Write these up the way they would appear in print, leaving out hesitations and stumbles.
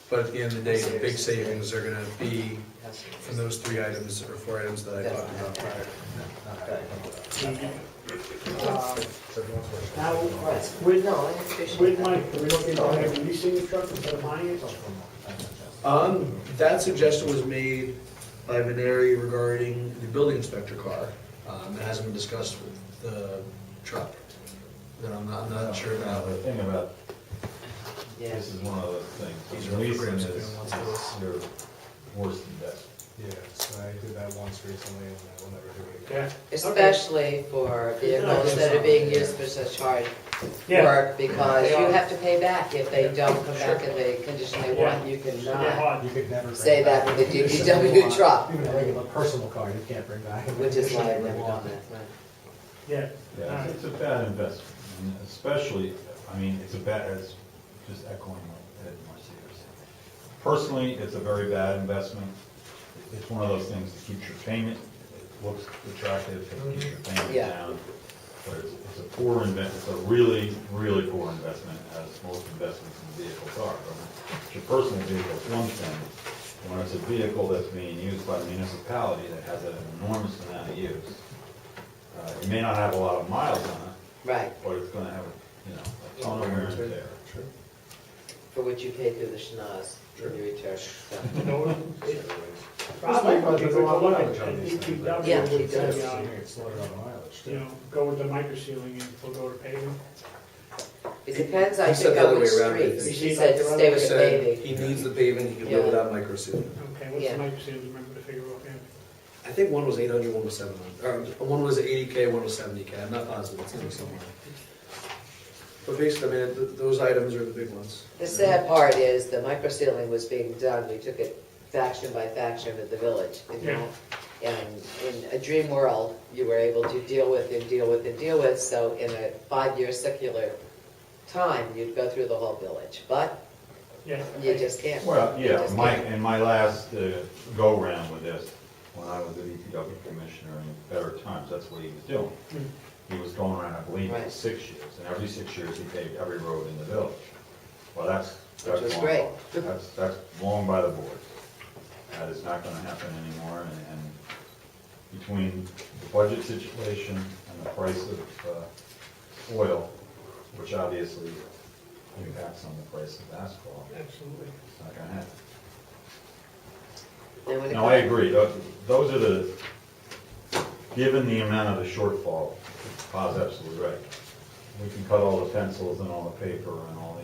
But at the end of the day, the big savings are gonna be from those 3 items or 4 items that I talked about prior. Now, with Mike, are we looking at leasing the truck instead of buying it? That suggestion was made by Veneri regarding the building inspector car. It hasn't been discussed with the truck. That I'm not sure about. The thing about, this is one of those things, These are leasing programs is that everyone wants to list. your worst investment. Yeah, so I did that once recently and I will never do it again. Yeah. Especially for vehicles that are being used for such hard Yeah. work, because you have to pay back if they don't come back Sure. in the condition they Yeah. want. You Yeah, cannot, hard. You could never bring Say that back with a any condition DPW you want. truck. Even a regular personal car, you can't bring back. any which is condition why I've you never want. done that. Yeah. Yeah, it's a bad investment, and especially, I mean, it's just echoing what Ed Marcia said. Personally, it's a very bad investment. It's one of those things that keeps your payment, it looks attractive, it keeps your payment Yeah. down. But it's a poor it's a really, really poor investment, as most investments in vehicles are. It's your personal vehicle, it's one thing. When it's a vehicle that's being used by the municipality that has an enormous amount of use, it may not have a lot of miles on it, Right, but it's gonna have, a ton of wear and tear. Sure. for which you pay through the schnoz when you return. So, Probably, There's if a we lot look of at mileage on these things. DPW, Yeah, would he say, does. You get slaughtered on the mileage you too. know, go with the micro sealing and we'll go to paving. it depends, I He said think, the other on which way around, I streets. think. He said to stay He with the said paving. he needs the paving, he can live Yeah. without micro sealing. Okay, what's Yeah. the micro sealing, remember to figure out, yeah. I think one was 800, one was 700, or one was 80K, one was 70K, I'm not positive, it's gonna be somewhere. But basically, I mean, those items are the big ones. The sad part is the micro sealing was being done, we took it faction by faction at the village, you know? And in a dream world, you were able to deal with and deal with and deal with, so in a 5-year secular time, you'd go through the whole village, but Yeah. you just can't. Well, You yeah, just in can't. my last go-round with this, when I was the DPW commissioner in better times, that's what he was doing. Hmm. He was going around, I believe, Right. for 6 years, and every 6 years he paved every road in the village. Well, that's was long great. gone. That's long by the board. That is not gonna happen anymore, and between the budget situation and the price of oil, which obviously impacts on the price of asphalt, Absolutely. it's not gonna happen. And when it No, I comes- agree. Those are given the amount of the shortfall, Pa's absolutely right. We can cut all the pencils and all the paper and all the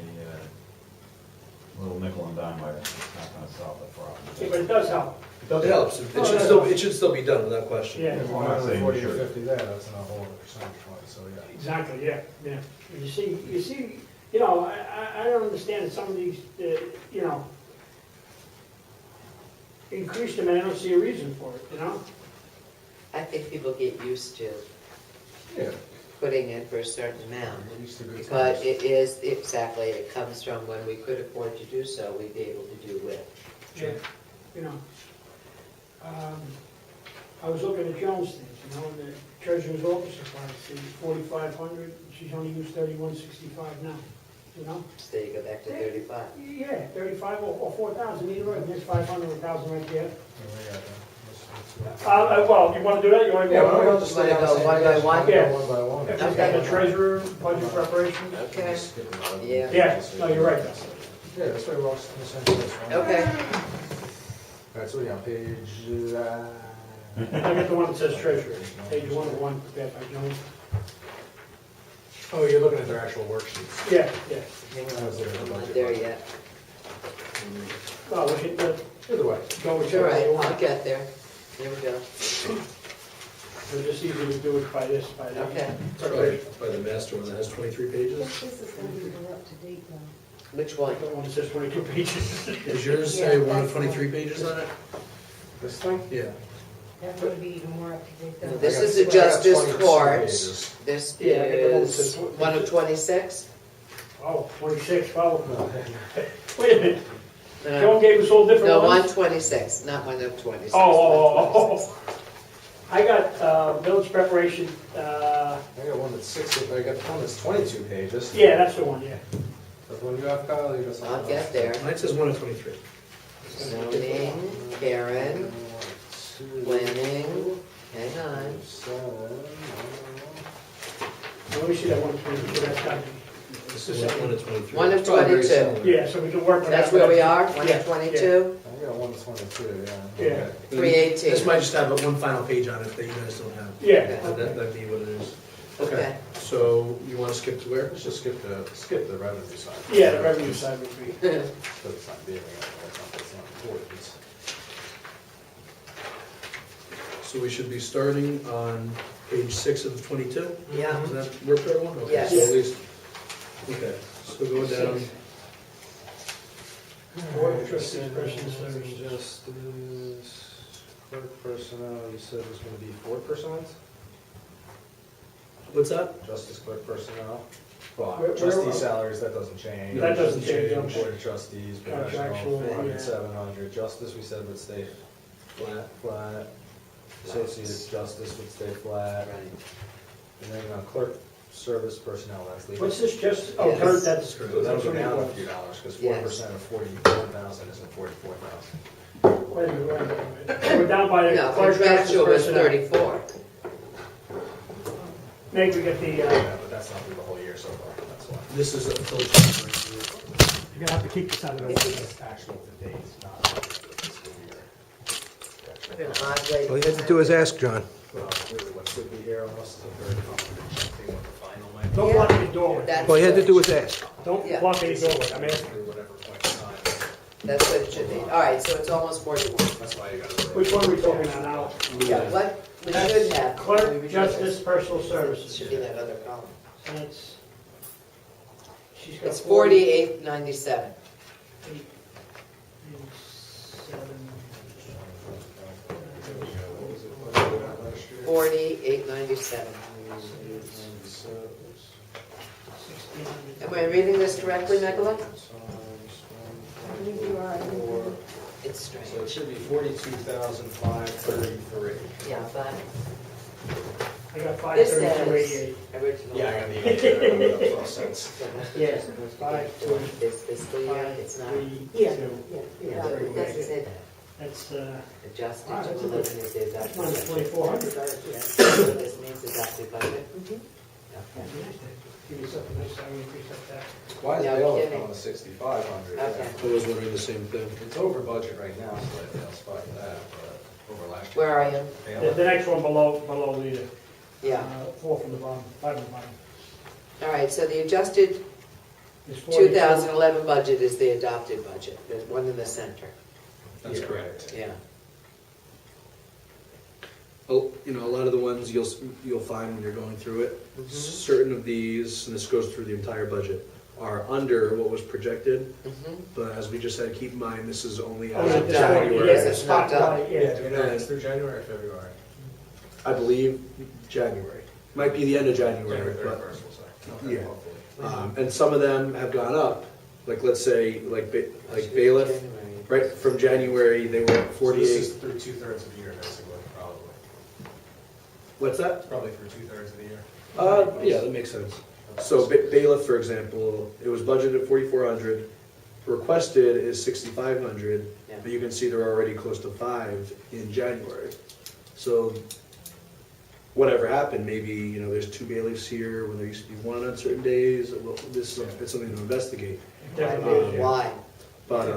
little nickel and dime items. It's not gonna solve the problem. Yeah, but it does help. It helps, it should still be done without question. Yeah, Well, I'm not saying we 40 or should. 50 there, that's not a whole other percentage point, so yeah. exactly, yeah, yeah. You see, you know, I don't understand that some of these, you know, increase them, and I don't see a reason for it, you know? I think people get used to Yeah. putting in for a certain amount. At least a good Because size. it is, exactly, it comes from when we could afford to do so, we'd be able to do with. Yeah, you know. I was looking at Joan's things, you know, and the treasurer's office supplies, it's 4,500, she's only used 3,165 now, you know? So you go back to 35. Yeah, 35 or 4,000 either way, there's 500 or 1,000 right there. Yeah, we got that. Let's go. Well, you wanna do that, you wanna Yeah, why don't we go? all just Wanna lay down go the same one by page? one? Yeah. One by one. If we've got the treasurer, budget preparation. Okay. Skip it all. Yeah. Yeah, no, you're right. Yeah, that's why we're all on the same page. All Okay. right, so we got page, I got the one that says treasurer, page 101, prepared by Joan. oh, you're looking at their actual worksheets. Yeah, yeah. I was there in the I'm not budget. there yet. Well, look at the, Either way. go It's whichever all right, you I'll want. get there. Here we go. It's just easier to do it by this, by that. Okay. By the master one that has 23 pages. This is gonna be more up to date now. Which one? The one that says 22 pages. Does yours say one of 23 pages on it? This thing? Yeah. That would be even more up to date than. This I got- is the I got justice 22 court. pages. This Yeah, I get the one that is says- one of 26? Oh, 26, well, No, wait a minute. No, Joan gave us all different no, ones. 126, not one of 26. Oh. I got village preparation, I got one that's 60, I got one that's 22 pages. yeah, that's the one, yeah. The Which one do you have, Kyle? You got something I'll get there. Mine says 1 to 23. Zoning, Karen, planning, hang on. Let me see that 122, that's got to be. This is 1 to 23. 1 of It's probably very 22. similar. Yeah, so we can work on that. That's where we are, 1 Yeah, of 22, I got 1 to 22, yeah. Yeah. Okay. 318. This might just have one final page on it that you guys don't have. Yeah. That'd be what it is. Okay. Okay, so you want to skip to where? Let's just skip the revenue side. Yeah, the revenue side would be. For the time being, that's not important. So we should be starting on page 6 of the 22? Yeah. Does that work for everyone? Okay, Yes. so at least, okay, so go down, Board of Trustees, Personal Services. Justice, clerk personnel, you said was gonna be 4%? what's that? Justice clerk personnel. Well, Where- trustee salaries, that doesn't change. That doesn't change, okay. Board of trustees, Contractual, professional, yeah. 700. Justice, we said would stay flat. Associate justice would stay flat. Right. And then clerk service personnel, that's legal. What's this just, oh, Yes. current, that's. So that'll that's go what it down a was. few dollars, because Yes. 4% of 41,000 isn't 44,000. Wait a minute. We're down by the No, clerk justice contractual was personnel. 34. Maybe we get the, Yeah, but that's not through the whole year so far, that's why. This is until January. you're gonna have to keep this out of the. It's actual to date, not fiscal year. What an odd way to All you had to do is ask John. Well, really, what should be here, unless it's a very confidential thing what the final might be. Don't block any doorway. That's All you had to what- do was ask. Don't Yeah. block any doorway, I mean, Through whatever point in time, That's what it should be. All right, so it's almost 41. that's why you gotta. which one are we talking about now? Yeah, what we should have. Clerk, justice, personal services. Should be that other column. That's. She's got It's 4897. 4897. Am I reading this correctly, Nicola? It's So it strange. should be 42,533. Yeah, but I got this 532.88. says original. Yeah, I got the 82, that makes all sense. Yes, This fiscal year, it's not. 532. Yeah, it doesn't say that. That's, Adjusted Wow, to that's a eliminate the that's adopted minus budget. 2,400. Yeah, so this means adopted budget. Okay. Give me something nice, I would increase that tax. Why is No bailiff kidding. on the 6,500? Okay. I was wondering the same thing. It's over budget right now, slightly, I'll spot that, but over last year. Where are you? The next one below leader. Yeah. 4 from the bottom, 5 from the bottom. All right, so the adjusted It's 42. 2011 budget is the adopted budget. There's one in the center. That's correct. Yeah. Oh, you know, a lot of the ones you'll find when you're going through it, Mhm. certain of these, and this goes through the entire budget, are under what was projected, Mhm. but as we just said, keep in mind, this is only Oh, as yeah, of this done. one, January. yes, It's not done. spotlight, Yeah, yeah. do you know it's through January or February? I believe January. Might be the end of January, January but, 31st, we'll say. Okay, Yeah. hopefully. and some of them have gone up, like, let's say, like bailiff, January. right, from January, they were at So this is 48. through 2/3 of the year, basically, probably. What's that? It's probably through 2/3 of the year. Yeah, that makes sense. So bailiff, for example, it was budgeted at 4,400, requested is 6,500, Yeah. but you can see they're already close to 5 in January. So whatever happened, maybe, you know, there's 2 bailiffs here when there used to be 1 on certain days, well, this is it's something to investigate. Definitely is, yeah. Why? But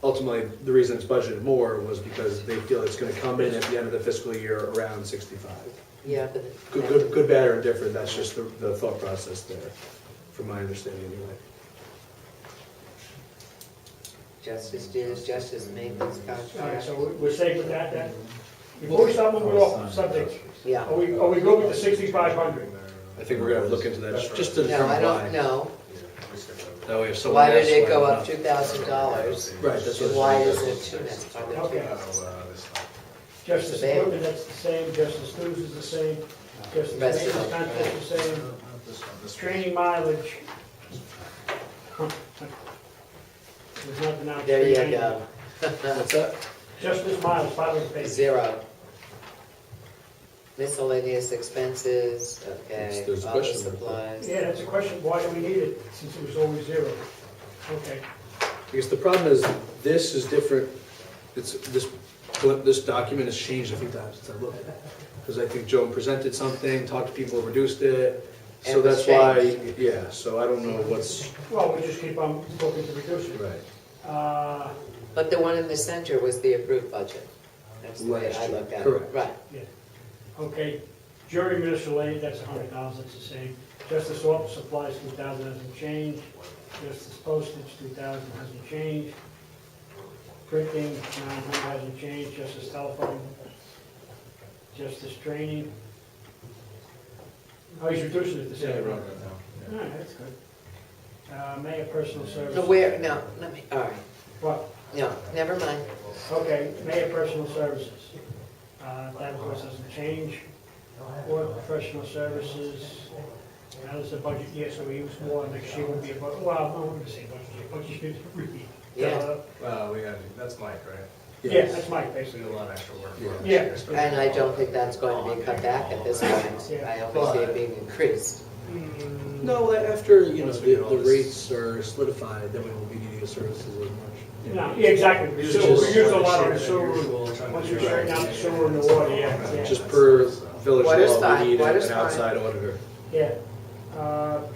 ultimately, the reason it's budgeted more was because they feel it's gonna come in at the end of the fiscal year around 65. Yeah, but. Good, bad, or indifferent, that's just the thought process there, from my understanding anyway. Justice dues, justice maintenance All right, contract. so we're safe with that then? Before we start moving off subject, Yeah. are we good with the 6,500? I think we're gonna have to look into that, just to No, I determine don't why. know. That way if someone Why did asks it go why up not. $2,000? Right, that's what. And why is it two? That's part of Okay. Justice The bail. equipment, that's the same, justice dues is the same, justice Rest of maintenance them. contract is the same, training mileage. There's nothing out There you there. go. What's that? Justice mileage, 500 pages. 0. Miscellaneous expenses, okay, There's a office question mark. supplies. Yeah, that's a question, why do we need it, since it was always 0? Okay, I guess the problem is, this is different, this document has changed a few times since I looked at it. Because I think Joan presented something, talked to people, reduced it, so And it was that's why, changed. yeah, so I don't know what's. well, we just keep on looking to reduce it. Right. But the one in the center was the approved budget. That's the way Last I year, looked at it. correct. Right. Yeah. Okay, jury miscellaneous, that's $100, that's the same. Justice office supplies, 2,000 hasn't changed. Justice postage, 2,000 hasn't changed. Printing, 900 hasn't changed. Justice telephone. Justice training. Oh, he's reducing it to Yeah, 7. right All right, that's good. Mayor personal service. No, where, no, let me, all right, What? no, never mind. Okay, mayor personal services. That of course doesn't change. Board professional services, now there's a budget year, so we use more, next year will be about, well, I'm not gonna say budget year, repeat. Yeah. Well, we got, that's Mike, right? Yeah, that's Mike, We basically. did a lot of extra work. Yeah. Yeah. And I don't think that's going to be cut back at this point. I always see it being increased. No, after, you know, Once we get all the this- rates are solidified, then we won't be needing the services as much. No, yeah, exactly, It's so we just- use a lot of the sewer, once we straighten out the sewer and the water, yeah. Just per village Water's law, fine, we need water's an fine. outside auditor. Yeah.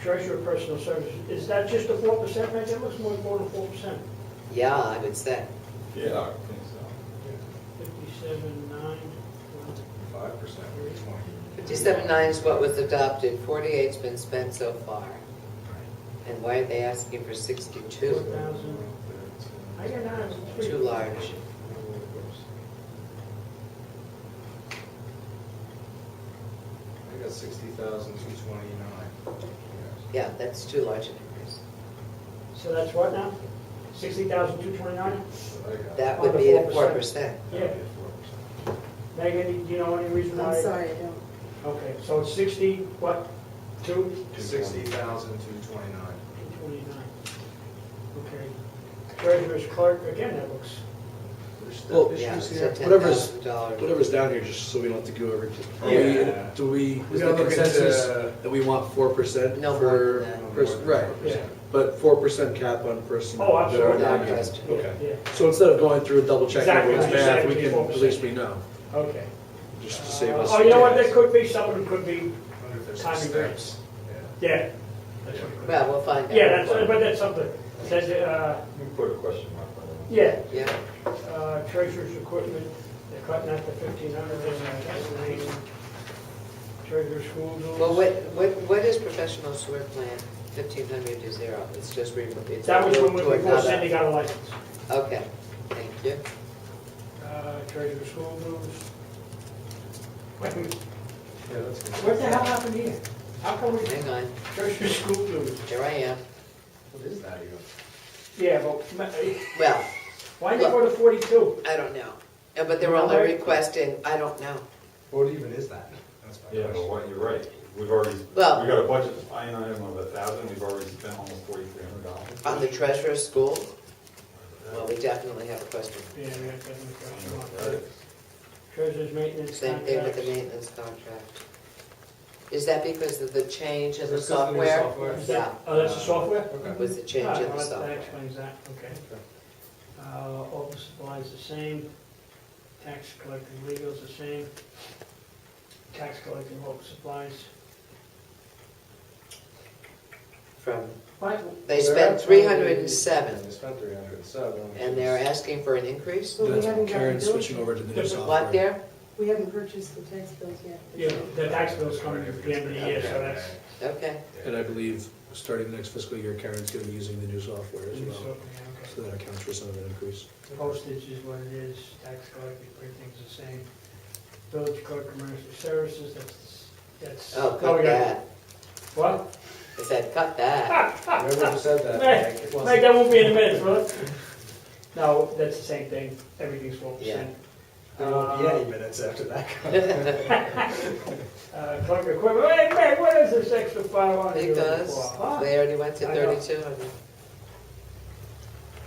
Treasurer personal services, is that just the 4% right there? Looks more than 4%. Yeah, I would say. Yeah, I think so. 57.9. 5%, 20. 57.9 is what was adopted, 48's been spent so far. And why are they asking for 62? 4,000. I got nine. Too large. I got 60,229. Yeah, that's too large an increase. So that's what now? 60,229? That would be at 4%. Yeah. Megan, do you know any reason why? I'm sorry, I don't. Okay, so it's 60, what, 2? 60,229. 229. Okay. Treasurer's clerk, again, that looks, Well, Yeah, Issues it's here? at Whatever's- $10,000. Whatever's down here, just so we don't have to go over to. Yeah. Do we, We is the gotta look consensus into- that we want 4%? No more for than that. pers- Right, yeah, but 4% cap on personnel. Oh, absolutely. that are Without down here. question. Okay, yeah, so instead of going through and double checking Exactly, everyone's just math, say we can, 4%. at least we know, okay. just to save us. Oh, you know what, that could be, some of them could be, Wonder if there's Timing some grants. steps. yeah. That's what it could be. Well, we'll find out. Yeah, that's, but that's something, says, You put a question mark by the way. yeah, Yeah, treasurer's equipment, they're cutting that to 1,500, that's treasurer's school dues. well, what is professional sewer plan? 1,500 to 0, it's just, it's That was when moved we, to before another. Cindy got a license. Okay, thank you. Treasurer's school dues. Wait, Yeah, that's good. what the hell happened here? How come we, Hang on, treasurer's school dues? here I am. What is that even? Yeah, but, Well, why did you go to 42? I don't know, but they're only requesting, I don't know. What even is that? That's my Yeah, but question. what, you're right. We've already, we Well- got a budget line item of 1,000, we've already spent almost $4,300. On the treasurer's school, well, we definitely have a question. Yeah, we got that in the question mark. Right. Treasurer's maintenance Same thing with the contracts. maintenance contract. Is that because of the change in the Is this 'cause of the new software? software? Is Yeah, that- Oh, that's the software? Okay. was the change in the That software. explains that, okay. Office supplies the same, tax collecting legal's the same, tax collecting office supplies. From, What? they They're spent at 307, They spent 307. which and they're is- asking for an increase? Well, we That's haven't got Karen's the bills switching yet. over to the new software. What there? We haven't purchased the tax bills yet. Yeah, the tax bill's coming at the end of the year, so that's. Okay, And I believe, starting the next fiscal year, Karen's gonna be using the new software as well, so that accounts for some of that increase. Postage is what it is, tax collecting, everything's the same. Village clerk commercial services, that's. oh, we cut got- that. What? I said, cut that. Remember you said that, Meg, Mike? It wasn't- Meg, that won't be in a minute, will it? No, that's the same thing, everything's 4%. There won't be any minutes after that. Clerk equipment, wait, Meg, what is this extra 500? Because for? they already went to I know. 3,200.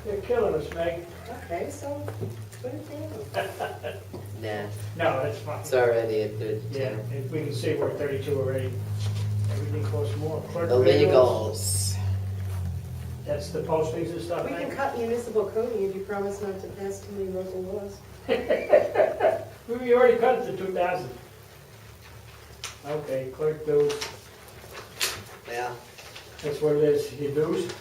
You're killing us, Meg. Okay, so, what is it? Nah, No, that's fine. it's already at 32. Yeah, if we can see we're at 32 already. Everything costs more. Clerk The legals. legals. That's the postings and stuff, We can Hank? cut municipal coding if you promise not to pass too many local laws. We already cut it to 2,000. Okay, clerk dues, Yeah, that's what it is, your dues.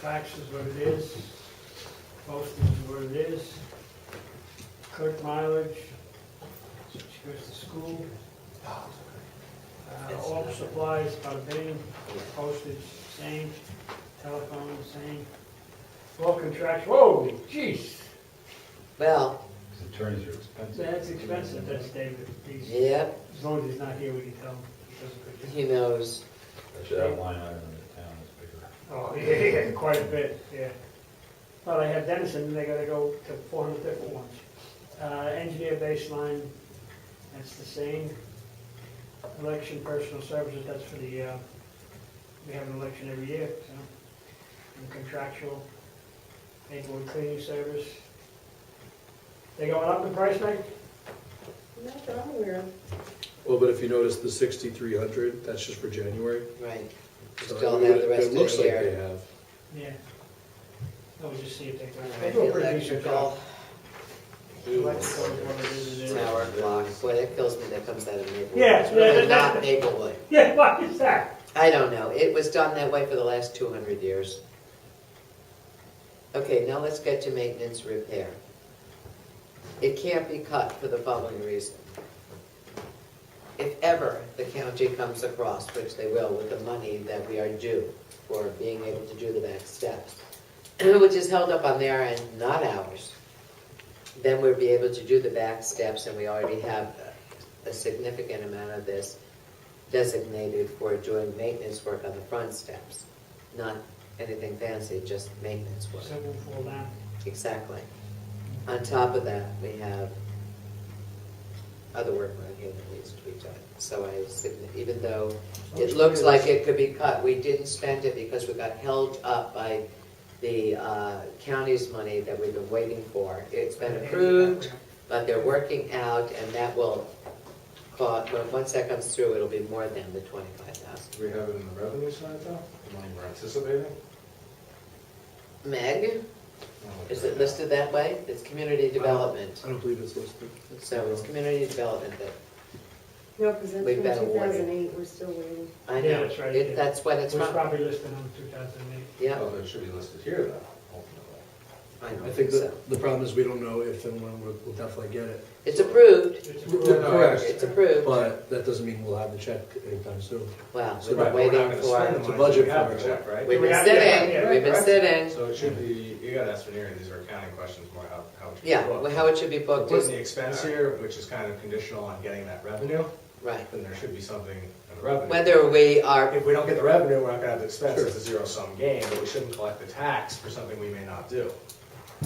Fax is what it is, postage is what it is. Clerk mileage, she goes to school. Office supplies, bada bing, postage, same, telephone, same. All contractual, whoa, jeez, well, Attorneys are expensive. that's expensive, that's David. He's- yep, As long as he's not here, we can tell him. He does a good job. he knows. Actually, that line item in the town is bigger. Oh, yeah, quite a bit, yeah. Well, I have Dennison, they gotta go to 400 different ones. Engineer baseline, that's the same. Election personal services, that's for the, we have an election every year, so. And contractual, neighborhood cleaning service. They going up in price, Mike? Not that I'm aware of. Well, but if you notice the 6,300, that's just for January. Right. We So still it have the rest of It looks the like they year. have. Yeah. No, we just see if they go. All They right, do a the pretty decent job. electrical, Electrical is what it is, it is. tower clock, boy, that kills me, that comes out of Maplewood. Yeah, It's really yeah, that- not Maplewood. Yeah, what is that? I don't know, it was done that way for the last 200 years. Okay, now let's get to maintenance repair. It can't be cut for the following reason. If ever the county comes across, which they will, with the money that we are due for being able to do the back steps, which is held up on their end, not ours, then we'll be able to do the back steps, and we already have a significant amount of this designated for doing maintenance work on the front steps. Not anything fancy, just maintenance work. So we'll fall down. Exactly. On top of that, we have other work around here that needs to be done. So even though it looks like it could be cut, we didn't spend it because we got held up by the county's money that we've been waiting for. It's been approved, but they're working out, and that will cost, once that comes through, it'll be more than the 25,000. Do we have it in the revenue side though? The money we're anticipating? Meg, is it listed that way? It's community development. I don't believe it's listed. So it's community development that, No, because that's We've from been awarded. 2008, we're still waiting. I Yeah, know, that's right. that's what It it's was from. probably listed on 2008. Yeah, Oh, it should be listed here though, ultimately. I know, I think so. that the problem is we don't know if and when we'll definitely get it. It's approved, It's Correct. it's approved. But that doesn't mean we'll have the check anytime soon. Well, So we've Right, been but we're not waiting gonna spend the for, to money budget till we have for the it. check, right? we've been Yeah, sitting, yeah, we've been correct. sitting. So it should be, you gotta ask for Neri, these are accounting questions more how it should be Yeah, booked. how it should be We're booked putting is, the expense here, which is kind of conditional on getting that revenue, right. then there should be something in the revenue. Whether we are, If we don't get the revenue, we're not gonna have the expense, it's a zero-sum game, but we shouldn't collect the tax for something we may not do.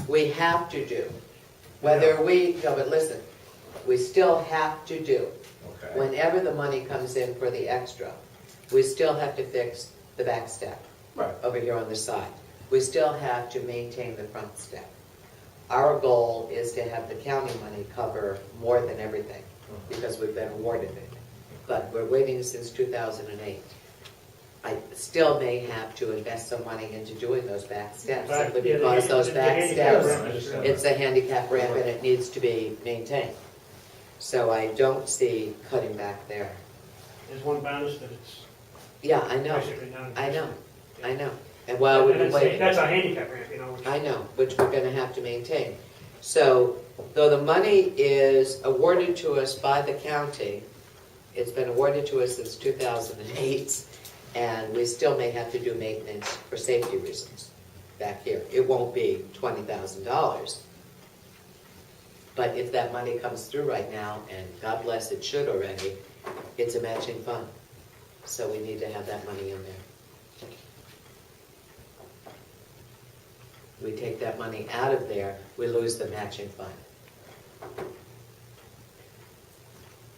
we have to do, whether we, no, but listen, we still have to do. Okay. Whenever the money comes in for the extra, we still have to fix the back step. Right. Over here on the side. We still have to maintain the front step. Our goal is to have the county money cover more than everything, because we've been awarded it. But we're waiting since 2008. I still may have to invest some money into doing those back steps, simply Yeah, the- because those the back handicap steps, ramp is, it's a handicap ramp and it needs to be maintained. So I don't see cutting back there. There's one bonus that it's Yeah, I know, basically non. I know, I know. And while we've been waiting. That's a handicap ramp, you know. which- I know, which we're gonna have to maintain. So, though the money is awarded to us by the county, it's been awarded to us since 2008, and we still may have to do maintenance for safety reasons back here. It won't be $20,000. But if that money comes through right now, and God bless it should already, it's a matching fund. So we need to have that money in there. We take that money out of there, we lose the matching fund.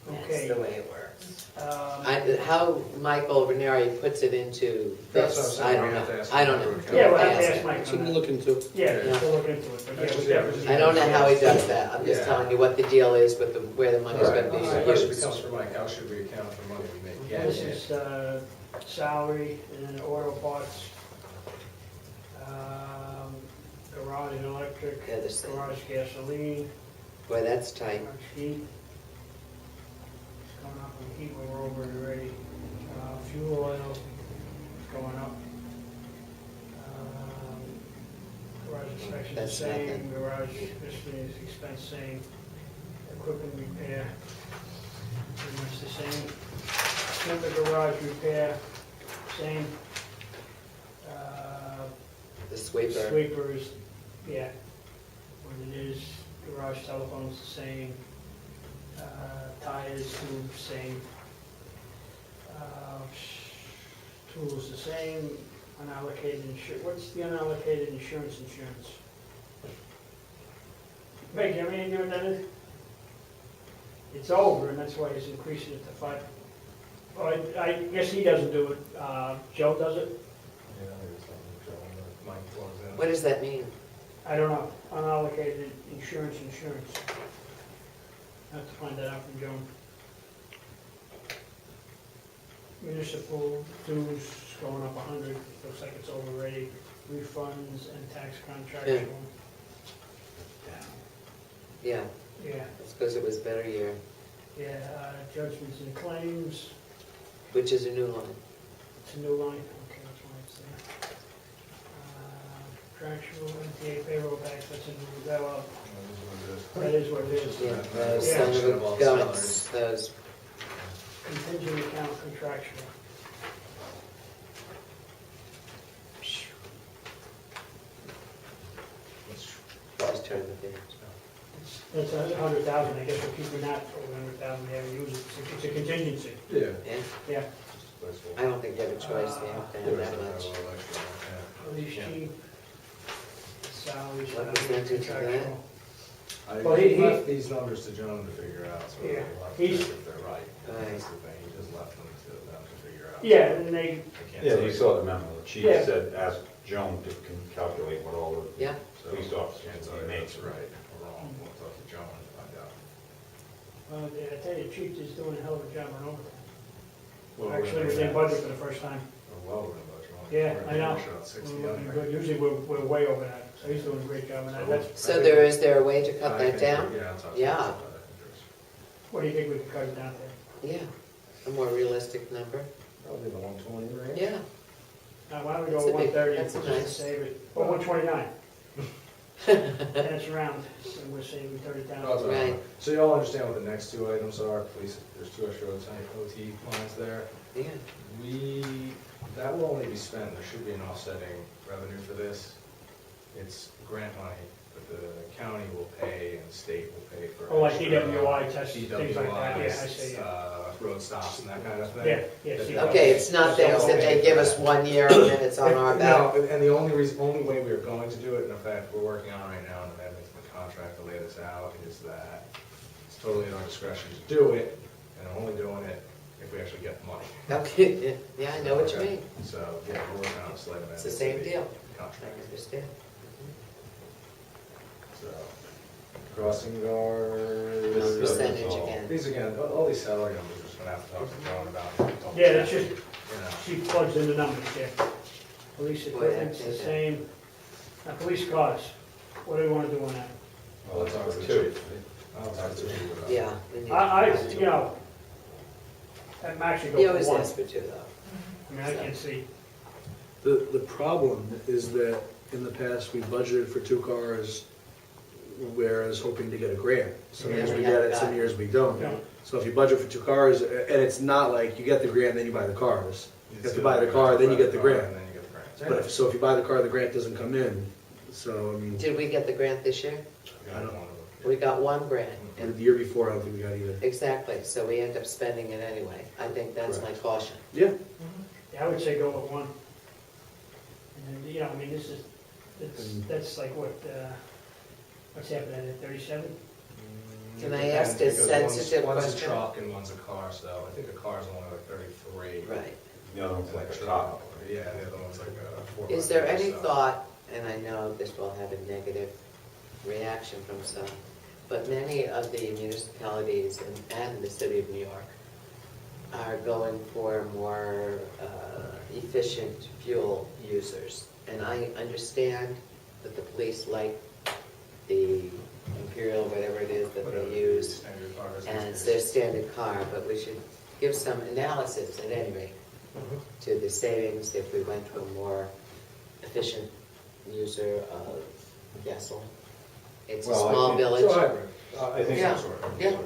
That's Okay. the way it works. Um, How Michael Ranieri puts it into That's what this, I'm I saying, don't we have to know. ask I don't him. know. Yeah, we'll have to Ask ask him. Mike on Something to that. look into. Yeah, Yeah. we'll look into it, but yeah, we Actually, definitely. I don't know how he does that, I'm just Yeah. telling you what the deal is with where the money's Alright, gonna my question be becomes used. for Mike, how should we account for money we may This get? is, salary, and then auto parts, garage and electric, They're the same. garage gasoline, Boy, that's tight. garage heat. It's going up on heat, we're over it already. Fuel oil is going up. Garage inspection the That's same, nothing. garage miscellaneous expense same, equipment repair, pretty much the same. Timber garage repair, same. The sweeper. Sweepers, yeah, what it is, garage telephones the same, tires, tubes, same. Tools the same, unallocated what's the unallocated insurance? Meg, you have any idea what that is? It's over, and that's why he's increasing it to 5. Well, I guess he doesn't do it, Joe does it? Yeah, there's something showing that Mike plugs in. What does that mean? I don't know, unallocated insurance. I have to find that out from Joan. Municipal dues going up 100, looks like it's over already. Refunds and tax contractual. Yeah, Yeah, it's because it was a better year, yeah, judgments and claims, which is a new line. it's a new line, okay, that's why it's there. Contractual, NTA payroll tax, that's a new, that is what it is. Yeah, those Yeah. son of Of a all guns, those, Contingent account contractual. just turn the page. That's 100,000, I guess we're keeping that over 100,000, they haven't used it, it's a contingency, Yeah. Yeah, yeah. I don't think they have a choice, they have to have that much. Police chief, salaries, What percentage is that? contractual. Well, he- he left these numbers to Joan to figure out, so Yeah. we'll have to He's- check if they're right. Right. That's the thing, he just left them to them to figure out. Yeah, and they, I can't Yeah, tell you saw the memo, the chief Yeah. said, ask Joan to calculate what all the Yeah, So, police officers can't tell will you make. if that's right or wrong, we'll talk to Joan and find out. I tell you, chief is doing a hell of a job on overtime. Well, Actually, we're within gonna- budget for the first time. Well, we're in budget, we're only- Yeah, we're I know. shot 60 We're looking under. good. Usually we're way over that, so he's doing a great job, and that's, so is there a way to cut I that think down? Yeah, I'll talk to Yeah. Joan about it. I think there's what do you think we could cut it down to? Yeah, a more realistic number, Probably the 120 range. yeah. Why don't we That's go a big- 130, that's a just to nice- save it, or 129? And it's round, and we're saving 30,000. Right. So you all understand what the next two items are, please, there's 2 extra OT lines there. Yeah, That will only be spent, there should be an offsetting revenue for this. It's grant money, but the county will pay and the state will pay for. Oh, like extra, DWI tests, things like that, yeah, I DWIs, see, yeah. Road stops and that kind of thing. Yeah, see. okay, it's not things that they give us 1 year and then it's on our back. No, and the only way we are going to do it, and in fact, we're working on right now an amendment to the contract to lay this out, is that it's totally at our discretion to do it, and I'm only doing it if we actually get the money. Okay, yeah, I know what you Okay. mean, So, yeah, we're working on a slight amendment. it's the to same deal, I Contract, understand. so. Crossing guards. No percentage again. These again, all these salary numbers, we're just gonna have to talk to John about. Yeah, that's just, You know. she plugs in the numbers, yeah. Police Boy, equipment's the that's- same. Now, police cars, what do we want to do on that? Well, that's ours, Two. I'll talk to you about it. Yeah. we need I, to- you know, that actually You goes always for one. ask for 2 though. I mean, I can't see. The problem is that in the past, we budgeted for 2 cars, whereas hoping to get a grant. Some years we get it, some years we don't. Yeah. So if you budget for 2 cars, and it's not like you get the grant, then you buy the cars. You have to buy the car, then you get the grant. And then you get the grant. But if you buy the car, the grant doesn't come in. So, I mean, Did we get the grant this year? I don't want to. We got 1 grant, the year before, I don't think we got either. exactly, so we end up spending it anyway. I think that's my caution. Yeah, Yeah, I would say go with one. And then, you know, I mean, this is, that's like what, what's happening at 37? Can I ask a Because sensitive One's a question? truck and one's a car, so I think a car's only like 33. Right. The other one's like a Truck. top. Yeah, the other one's like a 4. Is there any thought, and I know this will have a negative reaction from some, but many of the municipalities and the city of New York are going for more efficient fuel users. And I understand that the police like the Imperial, whatever it is that Whatever, they use, standard cars. and it's their standard car, but we should give some analysis at any rate Mhm. to the savings if we went to a more efficient user of gasoline. It's a Well, I small think- village. So hybrid. I think Yeah. yeah.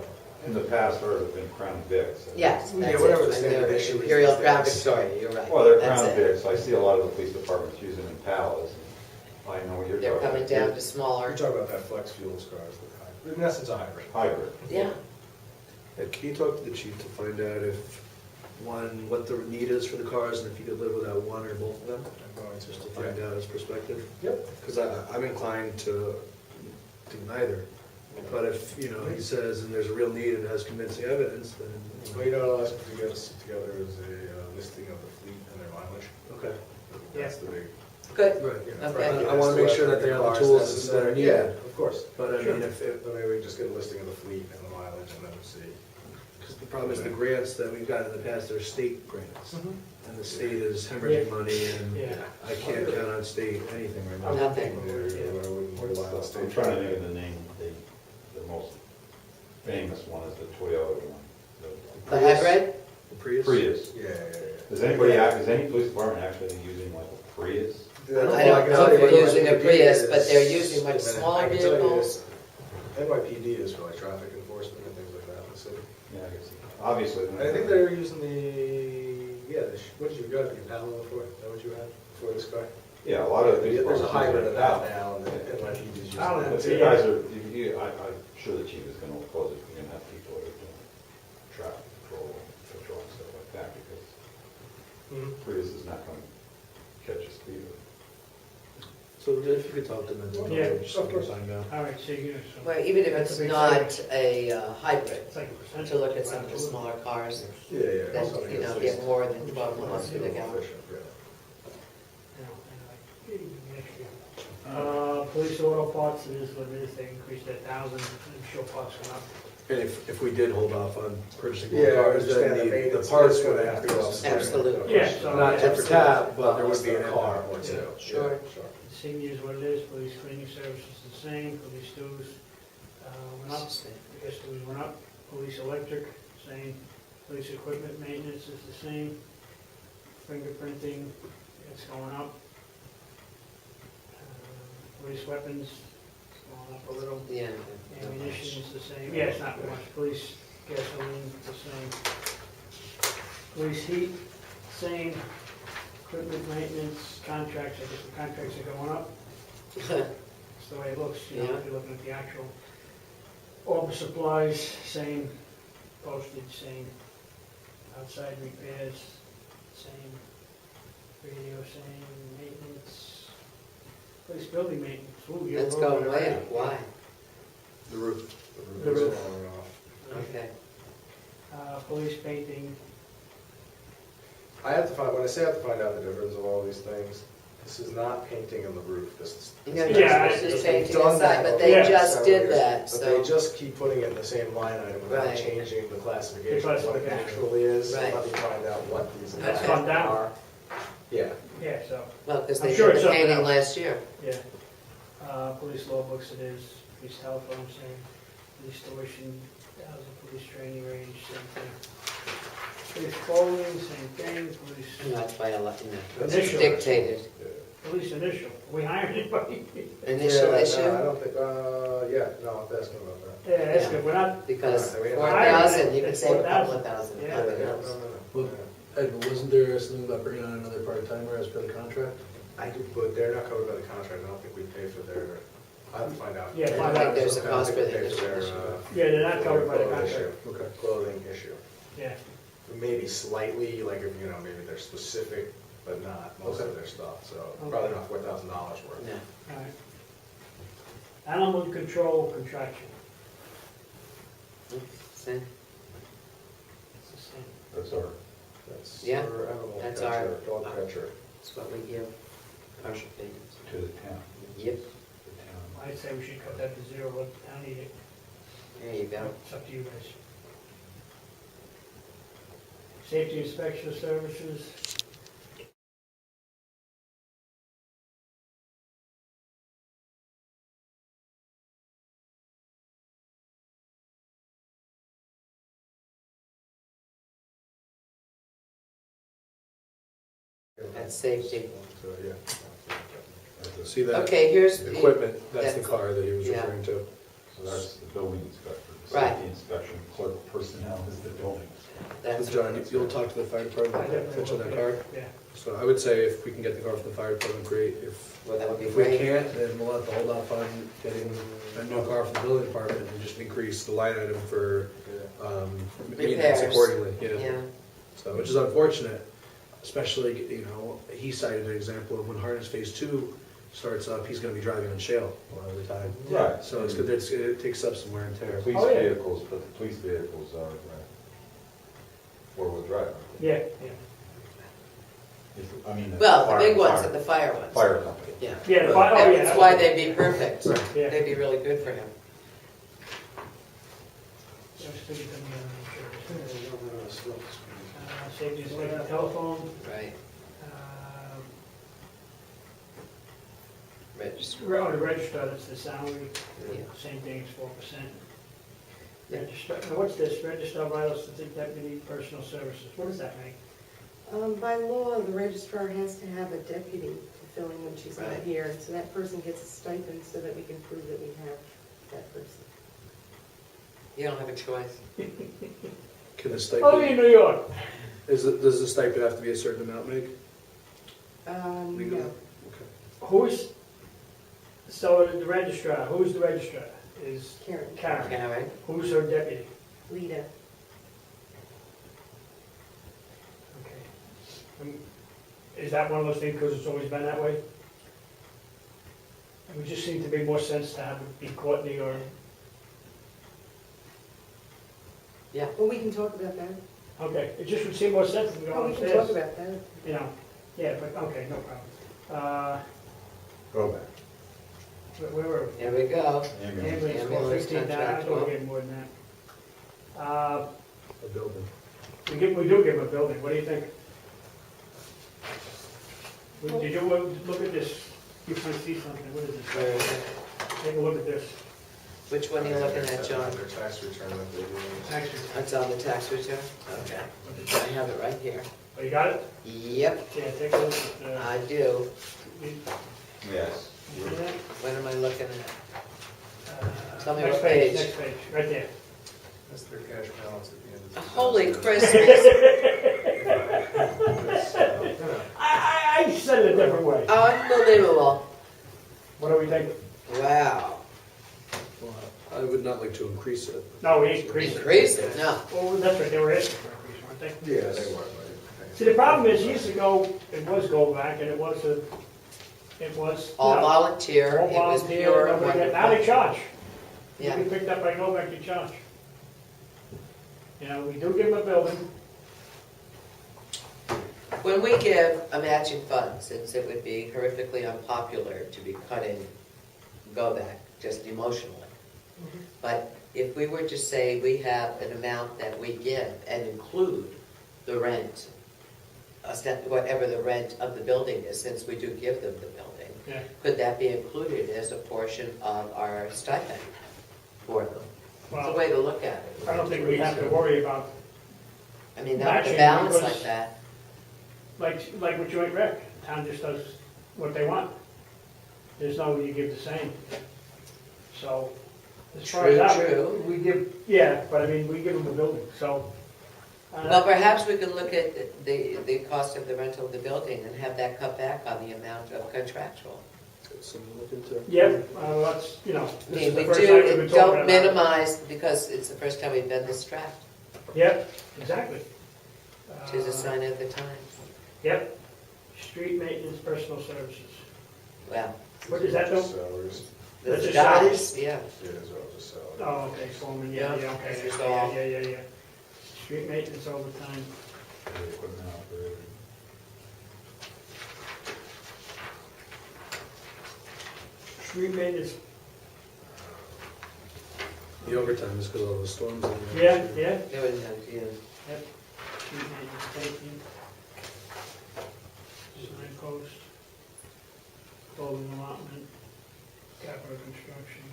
in the past, there have been Crown Vics. Yes, Yeah, that's whatever it. the And standard they're issue is Imperial these Crown days. Victoria, you're right. Well, they're That's Crown it. Vics. I see a lot of the police departments using Impalas. I know what you're talking They're about. coming down to We're smaller, talking about that flex fuels cars, the hybrid. In essence, a hybrid. Hybrid. yeah. Can you talk to the chief to find out if, one, what the need is for the cars, and if you could live without one or both of them? I'm going Just to find out his perspective. Yep. Because I'm inclined to do neither. But if, you know, he says, and there's a real need and has convincing evidence, then, What you gotta ask to get us together is a listing of the fleet and their mileage. okay. That's the big. Good. Right. you know, Okay. I want to make sure that they have the Cars tools necessary. that are Yeah, needed. of course. But I Sure. mean, if, But maybe we just get a listing of the fleet and the mileage and then we'll see. because the problem is the grants that we've got in the past are state grants. Mm-hmm. And the state is hemorrhaging money, and Yeah. I can't count on state anything right now. Nothing. I'm trying to think of the name, the most famous one is the Toyota one. The hybrid? The Prius? Prius. Yeah. Is any police department actually using like a Prius? I don't know if they're using a Prius, but they're using much smaller vehicles. NYPD is for like traffic enforcement and things like that in the city. Yeah, I guess, obviously. I think they're using what did you got, the Impala before? Is that what you had before this car? Yeah, a lot of the. There's a hybrid of that now, and the NYPD is using I don't know. But that. you guys are, I'm sure the chief is gonna oppose it, you're gonna have people that are doing traffic patrol and stuff like that, because Mhm. Prius is not gonna catch a speeder. So if you could talk to them, then Yeah, just of course. find out. All right, so you're gonna, so Well, even if That's it's a big not a hybrid, it's like a percentage. to look at some of the smaller cars Yeah. that, something you know, that's get just more than 12 miles per fuel gallon. efficient, yeah. Police auto parts, it is what it is, they increased that 1,000, I'm sure parts went up. And if we did hold off on purchasing more Yeah, I cars, understand then that the maintenance parts is would gonna have have to to go. go. Absolutely. Yeah, so- Not tit for tat, but there would Less be than an a car impact. or two. Sure. Yeah, Senior is what it is, police cleaning services the same, police dues went up, I guess dues went up, police electric, same, police equipment maintenance is the same, fingerprinting, it's going up. Police weapons, it's going up a little. Yeah. Ammunition is the same, yeah, it's not much, police gasoline, the same. Police heat, same, equipment maintenance, contracts, I guess the contracts are going up, it's the way it looks, you know, if you're looking at the actual. Office supplies, same, postage, same, outside repairs, same, radio, same, maintenance, police building maintenance, ooh, you're. That's going way up, why? The roof. The roof. falling off. Okay. Police painting, I have to find, when I say I have to find out the difference of all these things, this is not painting on the roof, this is. Yeah, Yeah, it's just they've painting done inside, that but over they Yeah. just several did years. that, But so. they just keep putting it in the same line item without Right. changing the classification of what it Classification. actually is. Right. Let me find out what these That's gone down. are. Yeah. yeah, so, Well, because I'm they sure did it's the something painting else. last year. yeah. Police law books it is, police telephone, same, police tuition, police training range, same thing. Police clothing, same thing, police, Not by a lot, no. It's Initial. dictated. police initial, we hired anybody. Initial Yeah, issue, No, I don't think, no, I'm asking about that. Yeah, that's good, we're not, because Yeah, we- 4,000, you can It's save a couple of 4,000. thousand, Yeah. nothing No, else. no. Well, Ed, but wasn't there something about bringing on another part-timer as per the contract? I do, but they're not covered by the contract, I don't think we pay for their, I have to find out. Yeah, I don't find think out. there's a I don't cost think for we the pay for initial their, issue. yeah, they're not for covered by their the clothing contract, issue. Okay. Clothing issue. yeah. Maybe slightly, like if, maybe they're specific, but not most of their stuff, so probably not $4,000 worth. No. All right. Animal control contraction, See? it's the same. That's our, That's Yeah, our animal that's catcher, our- dog catcher. That's what we give partial payments. to the town. Yep, The town. I'd say we should cut that to zero, let the town eat it, there you go. it's up to you guys. Safety inspection services. That's safety. So, yeah. See that? Okay, here's. Equipment, that's the that's- car that he was yeah. referring to. So that's the building inspector. The Right. Safety inspection clerk personnel is the building. That's So John, you'll talk to the fire department, fetch on that car? Yeah. So I would say if we can get the car from the fire department, great. Well, that would be If we great. can't, then we'll have to hold off on getting a new car from the building department and just increase the line item for maintenance Repairs. accordingly, yeah. Yeah, So, which is unfortunate, especially, you know, he cited an example of when harness phase 2 starts up, he's gonna be driving on shale a lot of the time. Right. So it's good, it takes up some wear and tear. Police Oh, yeah. vehicles, but the police vehicles are four-wheel drive. Yeah, yeah. I mean. well, the fire- big ones fire- are the fire ones. Fire company. Yeah. Yeah, the fire- oh, And yeah, that's that why was- they'd be perfect. Right. Yeah. They'd be really good for him. Safety inspection telephone. Right. Register. Oh, the register, that's the salary, Yeah. same thing, it's 4%. Yeah. Register, now what's this, register of vital statistic deputy personal services, what does that mean? By law, the registrar has to have a deputy to fill in when she's not Right. here, so that person gets a stipend so that we can prove that we have that person. You don't have a choice. Can the Only stipend, in New York. does the stipend have to be a certain amount, Meg? Legally? No. Okay. Who's, so the registrar, who's the registrar? Is Karen, Karen. Karen? Who's her deputy? Lita. Okay. Is that one of those things because it's always been that way? It would just seem to be more sense to have it be Courtney or, Well, we can talk about that. okay, it just would seem more sense than Oh, going we can talk upstairs. about that. You know, yeah, but, okay, no problem. Go back. Where were we? There we go. Ambulance. Ambulance, Ambulance 15 down, I contract, thought well. we gave more than that. A building. We do give a building, what do you think? Did you look at this? You can see something, what is Where this? is it? Take a look at this. Which one are you looking at, John? Their tax return that they do. Actually, It's on the tax return? Okay. I have it right here. oh, you got it? Yep, Yeah, take a look at, I do. Yes. you see that? What am I looking at? Tell me Next what page. Next page, right there. That's their cash balance at the end of the. Holy Christmas. I said it a different way. Unbelievable. What do we think? Wow. Well, I would not like to increase it. No, we increased it. Increase it, no. Well, that's right, they were asking for increase, weren't they? Yeah, they were. See, the problem is, years ago, it was go back, and it was, All no, volunteer, all it was volunteer, pure. nobody get- now they charge. You Yeah, get picked up by go back, you charge. You know, we do give them a building, when we give a matching fund, since it would be horrifically unpopular to be cutting go back, just emotionally. But if we were to say we have an amount that we give and include the rent, whatever the rent of the building is, since we do give them the building, yeah. could that be included as a portion of our stipend for them? It's a Well, way to look at it. I don't think we have to worry about, I mean, that would matching balance because- like that. like with joint rec, town just does what they want. There's no, you give the same. So, as far as True, that, true. we give, yeah, but I mean, we give them a building, so. Well, perhaps we could look at the cost of the rental of the building and have that cut back on the amount of contractual. It's something to look into. Yeah, that's, you know, I this mean, is the we first time we've been do, talking don't about it. minimize, because it's the first time we've been this strapped, Yep, exactly. which is a sign of the times. Yep, street maintenance, personal services. Well, What is that, though? Salaries. That's the just salaries? guys, yeah. Yeah, as well, just salaries. Oh, okay, foreman, yeah, Yeah, yeah, okay, this is yeah, all- yeah. Street maintenance overtime. The equipment operator. Street maintenance, The overtime is because of all the storms. and- yeah. There was no, yeah. street maintenance paving, signpost, building allotment, capital construction,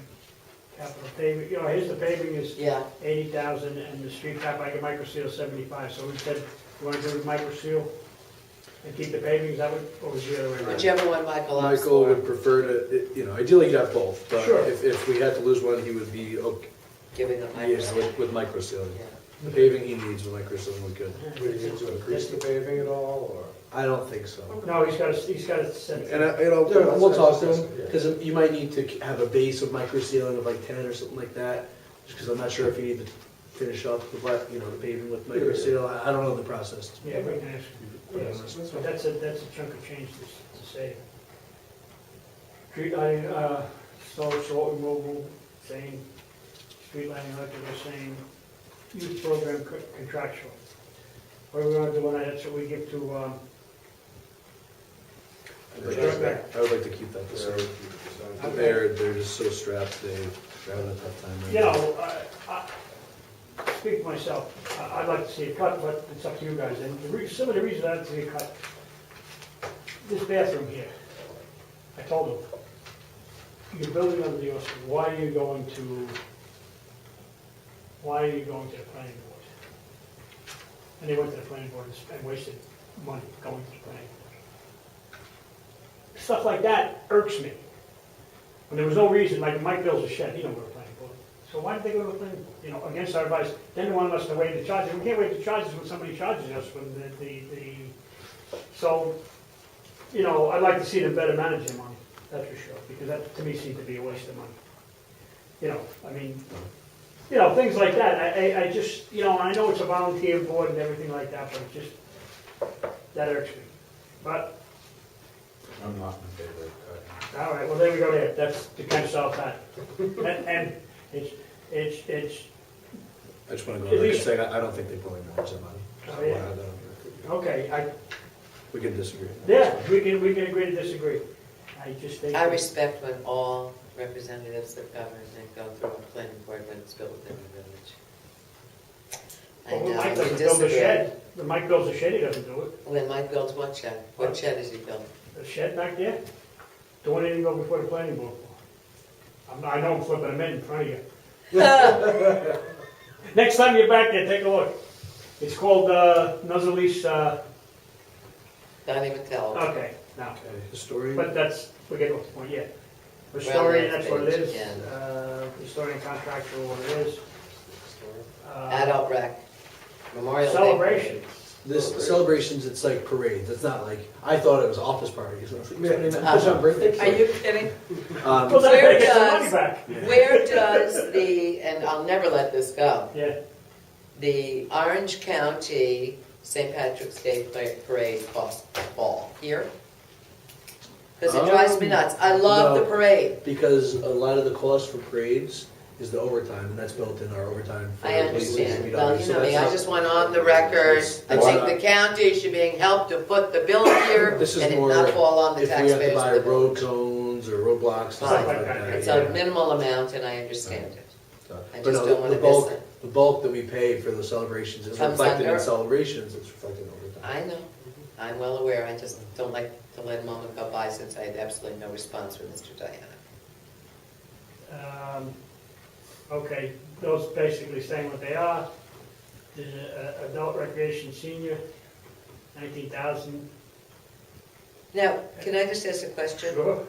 capital paving, you know, here's the paving is Yeah, 80,000 and the street cap, I get micro seal 75, so we said, you wanna do the micro seal and keep the paving, is that what, or was the other way around? whichever one Michael opts Michael for, would prefer to, you know, ideally you'd have both, but Sure. if we had to lose one, he would be okay, giving the yeah, Michael. with micro sealing. Yeah. The paving he needs with micro sealing would good. Would you need to increase the paving at all, or? I don't think so. No, he's gotta send And, you know, we'll talk to him, because you might need to have a base of micro sealing of like 10 or something like that, just because I'm not sure if you need to finish up the, you know, the paving with micro seal. I don't know the process. Yeah, we can ask, yes, but that's a chunk of change to save. Street lighting, salt removal, same, street lighting, electrical, same, youth program contractual. What do we want to do on that, so we give to, I would like to keep that the same. They're just so strapped, they're having a tough time right you now. know, speak for myself, I'd like to see it cut, but it's up to you guys, and some of the reasons I'd like to see it cut, this bathroom here, I told them, you're building under the ocean, why are you going to the planning board? And they went to the planning board and wasted money going to the planning board. Stuff like that irks me. When there was no reason, like Mike builds a shed, he don't go to the planning board. So why did they go to the planning board? You know, against our advice, then they wanted us to waive the charges. We can't waive the charges when somebody charges us when so, you know, I'd like to see them better manage their money, that's for sure, because that to me seems to be a waste of money. You know, I mean, you know, things like that, I just, you know, I know it's a volunteer board and everything like that, but it just, that irks me. But, I'm not in favor of cutting. all right, well, there we go there, that's to kind of solve that. And it's, I just want to At go back and least- say, I don't think they fully manage their money. Oh, yeah. I don't- okay, We can disagree. yeah, we can agree to disagree. I just think. I respect when all representatives of government go through a planning board when it's built within the village. I But when know, Mike we doesn't build a disagree. shed, when Mike builds a shed, he doesn't do it. When Mike builds what shed? What shed does he build? The shed back there, the one that didn't go before the planning board. I know I'm flipping them in front of you. Next time you're back there, take a look. It's called, Nuzzlease, Don't even tell him. okay, now, Okay, historian? but that's, we get off the point, yeah. We're on Historian, that that's what it page is. again. Historian contractual, what it is. Adult rec, Memorial Day. Celebration. This celebrations, it's like parades. It's not like, I thought it was office parties. I was like, man, it's on birthday. Are you kidding? Well, Um, then Where they get some money does- back. Where does the, and I'll never let this go, Yeah, the Orange County St. Patrick's Day Parade fall here? Because it drives me nuts. I love the no. parade. Because a lot of the cost for parades is the overtime, and that's built in our overtime. for I police understand. and Well, DPW, you so know me, that's I not- just went on the record. I think the county should be helped to foot the bill here This is and it more not fall on the if we have to taxpayers buy of the road village. cones or roadblocks, stuff Fine. like that. It's yeah. a minimal amount and I understand it. So- I but just no, don't wanna the bulk- miss it. The bulk that we pay for the celebrations is Comes reflected in under- celebrations, it's reflected in overtime. I know, I'm well aware, I just don't like to let a moment go by since I had absolutely no response from Mr. Diana. okay, those basically saying what they are. The adult recreation senior, 19,000. Now, can I just ask a question? Sure.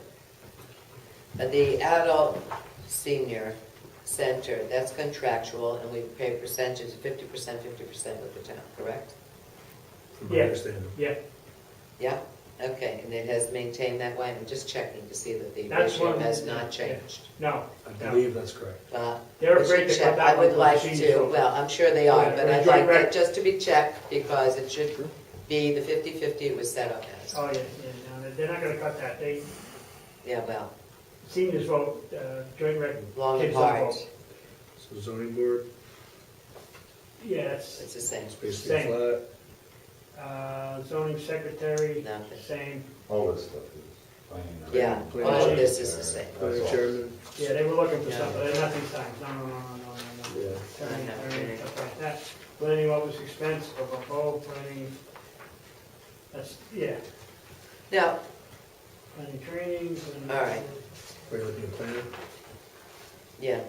The adult senior center, that's contractual and we pay percentage, 50% with the town, correct? From my Yeah. understanding. Yeah, Yeah, okay, and it has maintained that way, I'm just checking to see that the That's ratio one- has yeah. not changed. no, I no. believe that's correct. They're We afraid should to check. cut that I one would for the like senior to, program. well, I'm sure they are, Yeah, but we I'd joint like rec. that just to be checked because it should be the 50-50 it was set up as. Oh, yeah, no, they're not gonna cut that. They, Yeah, well, seniors vote, joint rec, long kids don't apart, vote. So zoning board, Yeah, it's, it's the same, it's basically Same. flat. zoning secretary, nothing. same. All this stuff is plain. Yeah, Planning all of chair. this is the same. Planning chairman, Yeah, they were looking for Yeah. stuff, but they're not these times. No. yeah. Attorney, stuff like that. planning office expense, planning, that's, yeah, Now, planning training. planning- All right. Are you looking at planning? yeah,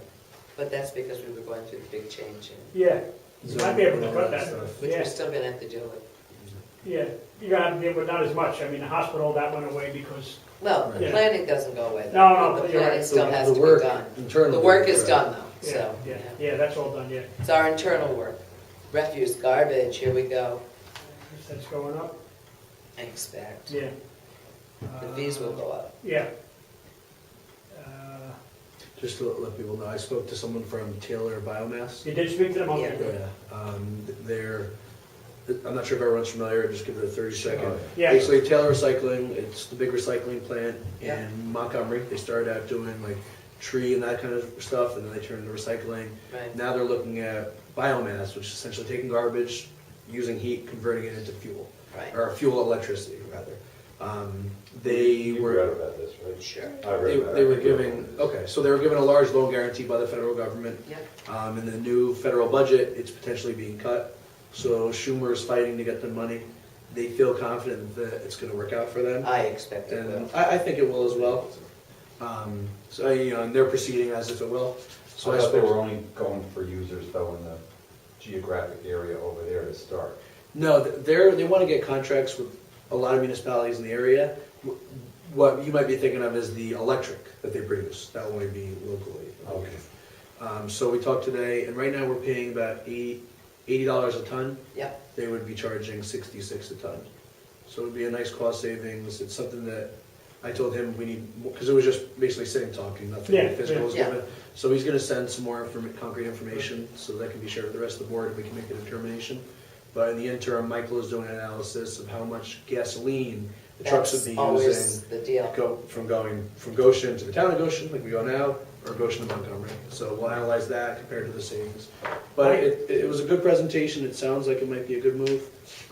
but that's because we were going through the big change, Yeah, you might be able to Zoning, cut all that, stuff. which we're yeah, still gonna have to deal with. yeah. You're gonna have to deal with not as much, I mean, the hospital, that went away because, Well, the Yeah. planning doesn't go away. No, no, The but you're planning right. still The- has the to be work done. internally, The work is right. done though, yeah, so. yeah, that's all done, yeah. It's our internal work. Refuse, garbage, here we go, That's going up, I expect. yeah. The fees will go up. Yeah. Just to let people know, I spoke to someone from Taylor Biomass. You did speak to them, okay, Yeah. good. They're, I'm not sure if everyone's familiar, just give it a 30-second. Yeah. Basically, Taylor Recycling, it's the big recycling plant Yeah. in Montgomery. They started out doing like tree and that kind of stuff, and then they turned into recycling. Right. Now they're looking at biomass, which is essentially taking garbage, using heat, converting it into fuel, Right, or fuel electricity, rather. They You were. read about this, right? sure. I read about it. They were giving, okay, so they were given a large loan guarantee by the federal government. Yeah, In the new federal budget, it's potentially being cut. So Schumer's fighting to get the money. They feel confident that it's gonna work out for them. I expect it will. And I think it will as well. So, and they're proceeding as if it will. So So I I thought they spoke, were only going for users though in the geographic area over there to start. no, they wanna get contracts with a lot of municipalities in the area. What you might be thinking of is the electric that they produce. That will only be locally. Okay. So we talked today, and right now we're paying about $80 a ton. Yep, They would be charging 66 a ton. So it would be a nice cost savings. It's something that I told him we need, because it was just basically sitting talking, nothing Yeah, physical was yeah. given. So he's gonna send some more concrete information, so that can be shared with the rest of the board, and we can make a determination. But in the interim, Michael is doing an analysis of how much gasoline the trucks would that's be always using. the deal. Going from Goshen to the town of Goshen, like we go now, or Goshen to Montgomery. So we'll analyze that compared to the savings. But it was a good presentation, it sounds like it might be a good move.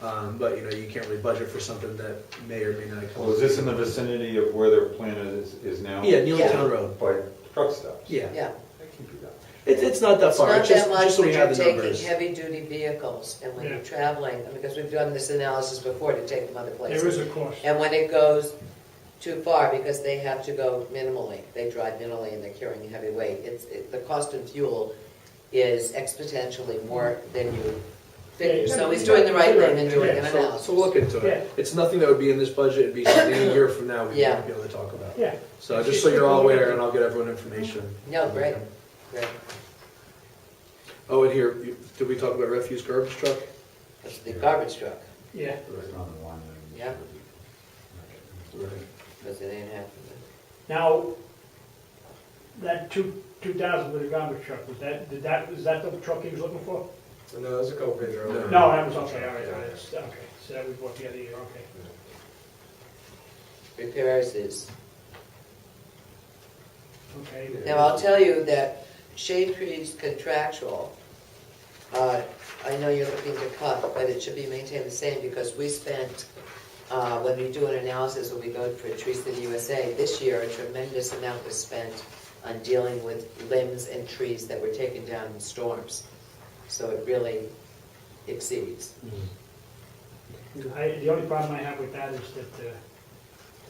But you can't really budget for something that may or may not come. Well, is this in the vicinity of where their plant is now? Yeah, Neely Yeah. Town Road. By truck stops. Yeah, Yeah. That can be done. it's not that It's far, not it's just that much so we when have you're the taking numbers. heavy-duty vehicles, and when Yeah. you're traveling, because we've done this analysis before to take them other places. There is a cost. And when it goes too far, because they have to go minimally, they drive minimally and they're carrying heavy weight, the cost of fuel is exponentially more than you figure. So he's doing the right thing and doing an Yeah, So analysis. we'll look into Yeah. it. It's nothing that would be in this budget, it'd be something a year from now we Yeah. might be able to talk about. Yeah, So just so you're all aware, and I'll get everyone information. No, great, great. Oh, and here, did we talk about refuse garbage truck? That's the garbage truck, yeah. It's not in line. Yeah. because it ain't happening. Now, that 2000 with the garbage truck, was that the truck he was looking for? No, there's a couple bids earlier. No, that was, okay, all right, okay, so that we bought the other year, okay. Repairs is. Okay. Now, I'll tell you that shade trees contractual, I know you're looking to cut, but it should be maintained the same because we spent, when we do an analysis, when we go for Tree City USA, this year a tremendous amount was spent on dealing with limbs and trees that were taken down in storms. So it really exceeds. The only problem I have with that is that the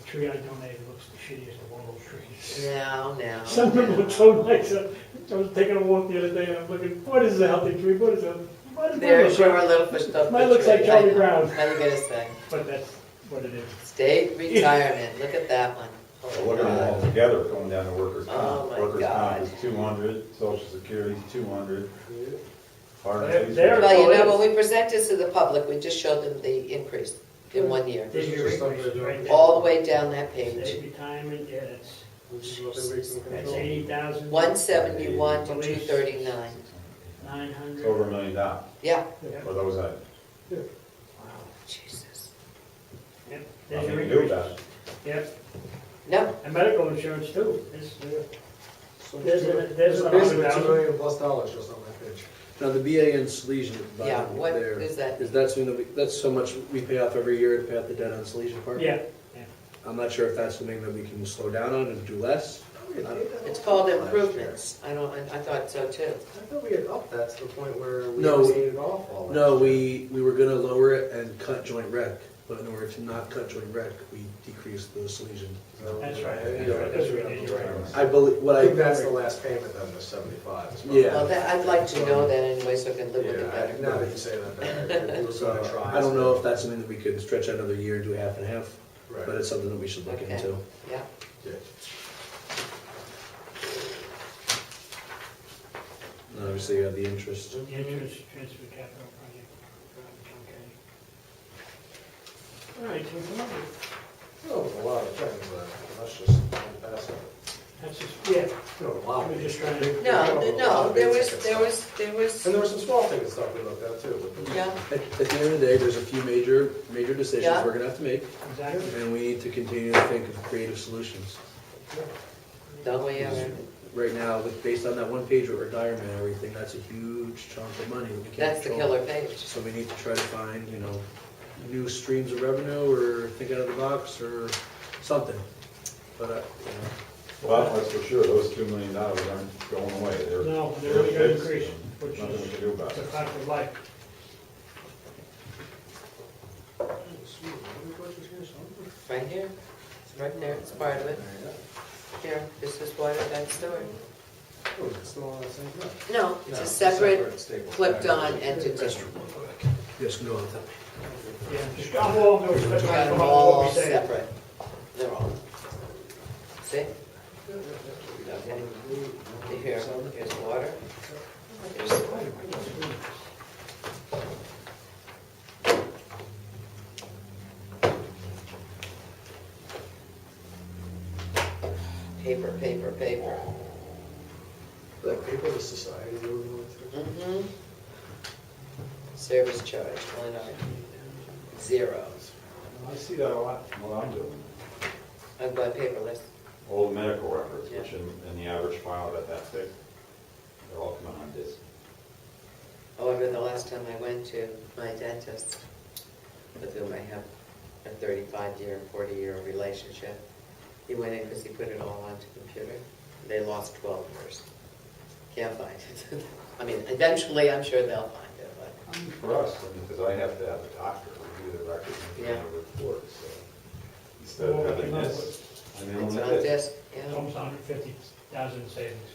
tree I donated looks the shittiest of all those trees. Now. Some of them look so nice. I was taking a walk the other day and I'm looking, what is a healthy tree? What is a, what is There's that? your little fish stuff. Mine looks like Charlie Brown. How you gonna say? But that's what it is. State retirement, look at that one. Oh, So look at them all together, going down to workers' Oh, comp. my Workers' God. comp is 200, social security's 200. Fire and There- police there- are- Well, you know, Oh, when we present this to the public, we just show them the increase in 1 year. There's your increase right there. All the way down that page. State retirement, yeah, that's Which is what they can that's control. 80,000. 171 to Police, 239. 900. It's over $1 million Yeah. Yeah. for those items. Jesus. Yep, Nothing there's you your can do increase. about it. Yep, No, and medical insurance too. There's There's a basically $100,000. $2 million plus just on that page. Now, the BA and Salesian yeah, budget what there, is that? is that something that that's so much we pay off every year to pay off the debt on Salesian Park? Yeah, I'm not sure if that's something that we can slow down on and do less. It's called improvements. I thought so too. I thought we had upped that to the point where we No. paid it off all No, last year. we were gonna lower it and cut joint rec, but in order to not cut joint rec, we decreased the Salesian. So, That's right, yeah, that's right, that's what we did, you're right. I believe, what I I, think that's the last payment then, the 75. is probably- Yeah. Well, I'd like to know that anyway, so I can live with it Yeah, now better. that you say that, we were so gonna try. I don't know if that's something that we could stretch out another year and do half and half, Right. but it's something that we should look Okay. into. Yeah, Yeah. And obviously, you have the interest. The interest transfer capital project. Okay. All right, so come on. Oh, a lot of things, let's just pass it. That's just, yeah, No, a lot. we're just trying to. no, there was, And there were some small things stuff we looked at too. but- yeah, At the end of the day, there's a few major decisions Yeah. we're gonna have to make, Exactly. and we need to continue to think of creative solutions. don't we ever? Right now, based on that one page with our diamond and everything, that's a huge chunk of money that we can't That's the control. killer page. So we need to try to find, new streams of revenue, or think out of the box, or something. But, Well, that's for sure, those $2 million aren't going away. No, they're only gonna fixed. increase, which Nothing we is can do about the it. fact of life. Right here, it's right there, it's part of it. Here, this is water, that's stored. Oh, it's still on the same thing. No, it's No, a separate, staple. clipped-on entity. yes, go on with that. Yeah, just, I'm all doing, that's We why got I them come up all with what we say. separate. They're all. See? Okay. Here, here's water. Here's paper, paper, paper. Like people, the society we were going through. Mm-hmm. Service charge, line item, 0. I see that a lot in what I'm doing. I've got paperless. All the medical records, Yeah. which in the average file that thick, they're all coming on disk. However, the last time I went to my dentist, with whom I have a 35-year, 40-year relationship, he went in because he put it all onto computer. They lost 12 years. Can't find it. I mean, eventually, I'm sure they'll find it, but, For us, because I have to have a doctor review the records and Yeah. give a report, so instead Well, of we having came up this, with- I'm in it's on on this. disc, It's yeah. almost 150,000 in savings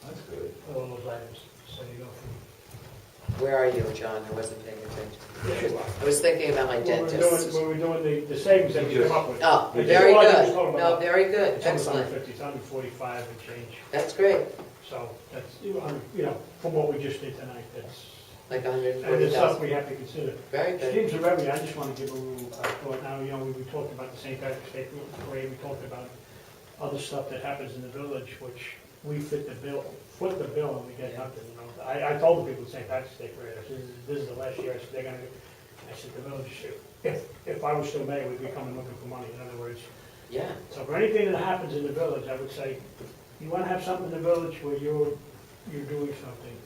That's good. for all those items, so you go from. Where are you, John? I wasn't paying attention. Yeah. I was thinking about my dentist. When we're doing the savings that we come up with. Oh, Which is very what I was good. talking No, about. very good, It's almost excellent. 150, it's 145 and change, That's great, so that's, from what we just did tonight, that's, like and it's stuff 140,000. we have to consider. Very good. Streams of revenue, I just want to give a little thought now, we talked about the St. Patrick's Day parade, we talked about other stuff that happens in the village, which we foot the bill and we get nothing, I told the people at St. Patrick's Day parade, I said, this is the last year, I said, they're gonna, I said, the village, if I was still mayor, we'd be coming looking for money, in other words. Yeah, So for anything that happens in the village, I would say, you wanna have something in the village where you're doing something,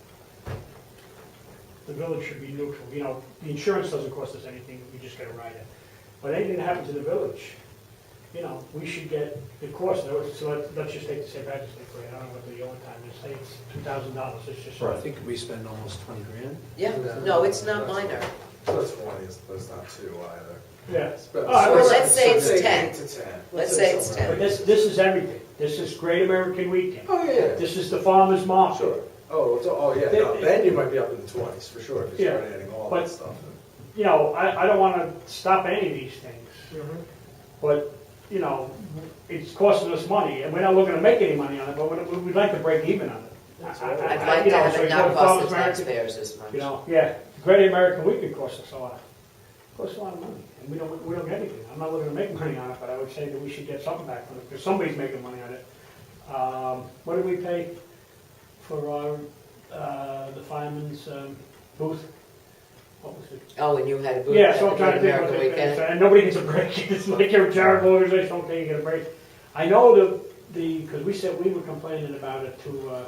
the village should be neutral, the insurance doesn't cost us anything, we just gotta write it. But anything that happens in the village, we should get the cost, so let's just take the St. Patrick's Day parade, I don't know what the overtime is, say it's $2,000, it's just. I think we spend almost 20 grand. yeah, no, it's not minor. So it's 20, but it's not 2 either. Yeah. But- Well, let's say it's 10. 8 to 10. Let's say it's But 10. this is everything, this is Great American Weekend, Oh, yeah, this is the farmer's market. sure. Oh, yeah, no, then you might be up in the 20s, for sure, if you Yeah, start adding all but- that stuff. I don't wanna stop any of these things, but, it's costing us money, and we're not looking to make any money on it, but we'd like to break even on it. That's all right. I'd like to have it not cost the taxpayers as much. Yeah, Great American Weekend costs us a lot, costs a lot of money, and we don't get anything. I'm not looking to make money on it, but I would say that we should get something back from it, because somebody's making money on it. What did we pay for our, the fireman's booth? What was it? Oh, and you had a booth Yeah, at so the I'm trying Great to think, American what it is, Weekend. and nobody gets a break, it's like you're a charitable organization, okay, you get a break. I know because we said we were complaining about it to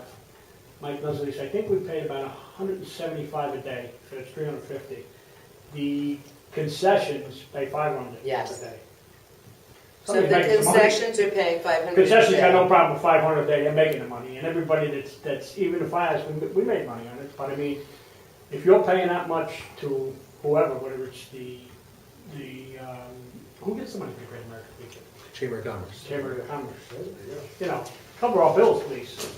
Mike Leslie, I think we paid about $175 a day, so it's $350. The concessions pay $500 Yes. a day. So somebody's the making some money. concessions are paying 500 a Concessions got no day. problem with 500 a day, they're making the money, and everybody that's even the fires, we make money on it, but I mean, if you're paying that much to whoever, whether it's who gets the money for Great American Weekend? Chamber of Commerce. Chamber of Commerce. You know, cover our bills, please.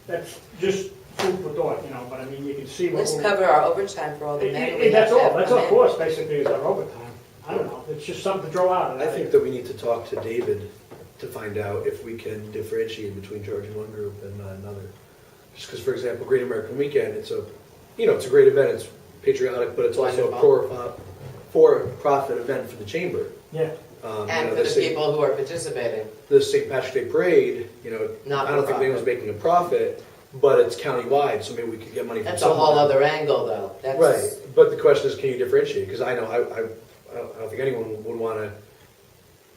That's just food for thought, you know, but I mean, you can see what. Let's cover our overtime for all the men we have That's to have all, that's come our in. course, basically, is our overtime. I don't know, it's just something to throw out. I think that we need to talk to David to find out if we can differentiate between charging one group and another. Just because, for example, Great American Weekend, it's a great event, it's patriotic, but it's also a for-profit event for the chamber. Yeah, And for the people who are participating. The St. Patrick's Day Parade, Not I don't think anyone's making a profit, but it's countywide, so maybe we could get money from That's a whole somewhere. other angle, though. That's- Right, but the question is, can you differentiate? Because I know, I don't think anyone would want to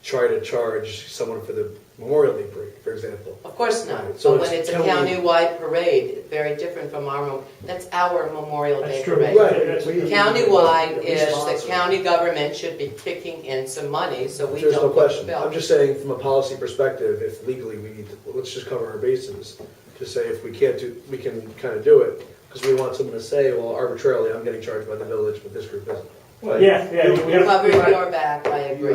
try to charge someone for the Memorial Day Parade, for example. Of course not. Right, so But when it's a can we- countywide parade, very different from that's our Memorial Day that's true. parade. Right. That's- Countywide We is sponsor. the county government should be kicking in some money, so we There's no don't put the question. I'm bill. just saying, from a policy perspective, if legally we need to, let's just cover our bases. To say if we can't do, we can kind of do it, because we want someone to say, well, arbitrarily, I'm getting charged by the village, but this group isn't. yeah, we have. Cover right. your back, I agree.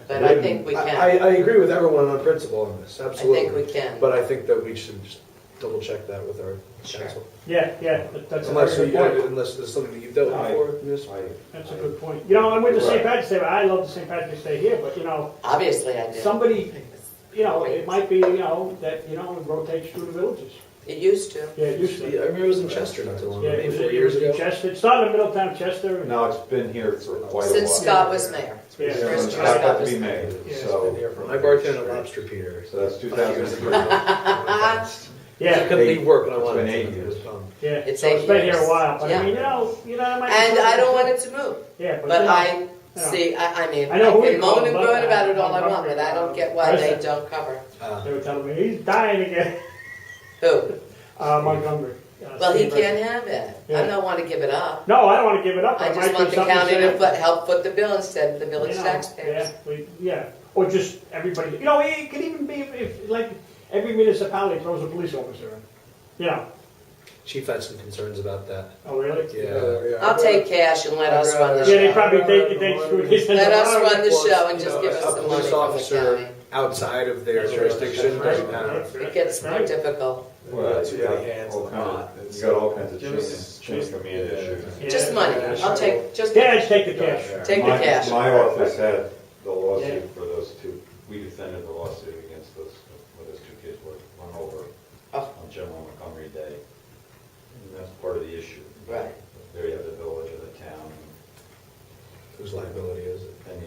But I think we I can. agree with everyone on principle on this, I absolutely. think we can. But I think that we should just double check that with our Sure. council. Yeah, that's a Unless, very good point. unless there's something that you've dealt with I- before, municipal. That's a good point. You know, and with the St. Right. Patrick's Day, I love the St. Patrick's Day here, but you know, Obviously I do. somebody, it might be, that, it rotates through the villages. It used to. Yeah, it used to. I remember it was in Chester not too long Yeah, ago, it maybe was 4 years in ago. Chester. It started in Middletown, Chester. and- No, it's been here for quite a while. Since Scott was mayor. Yeah. First It's year got Scott to was be mayor. made, Yeah, it's so. I bartended at Lobster Peter. So that's 2003. I Yeah, couldn't leave work when I It's wanted been to. 8 years. yeah. It's So it's 8 been here years. a while, but I Yeah. mean, it might be And I don't something- want it to move. Yeah, But I you know, see, I mean, I know who I we can call moan and him, groan about it all I Montgomery, want, but I don't get why they President. don't cover. They were telling me, he's dying again. Who? Montgomery. Well, he Steve can't have it. Yeah. I don't want to give it up. No, I don't want to give it up. I but it just might want be the something county to to help foot the bill instead of the village you know, taxpayers. Yeah, or just everybody, it could even be if like, every municipality throws a police officer in. Chief had some concerns about that. Oh, really? Yeah. I'll take cash and let us run the Yeah, they show. probably take screw this. Let us run the Well, show and you just know, give us a some police money from the officer county. outside of their That's jurisdiction right. doesn't have. It gets more difficult. Well, Too many hands on the pot. You got all kinds of Give us- chain of command issues. Yeah. Just money. I'll take, just Yeah, just take the cash. take the cash. My office had the Yeah. lawsuit for those two, we defended the lawsuit against those, where those two kids were run over Oh. on General Montgomery Day. And that's part of the issue. Right. There you have the village and the town, Whose liability is it? and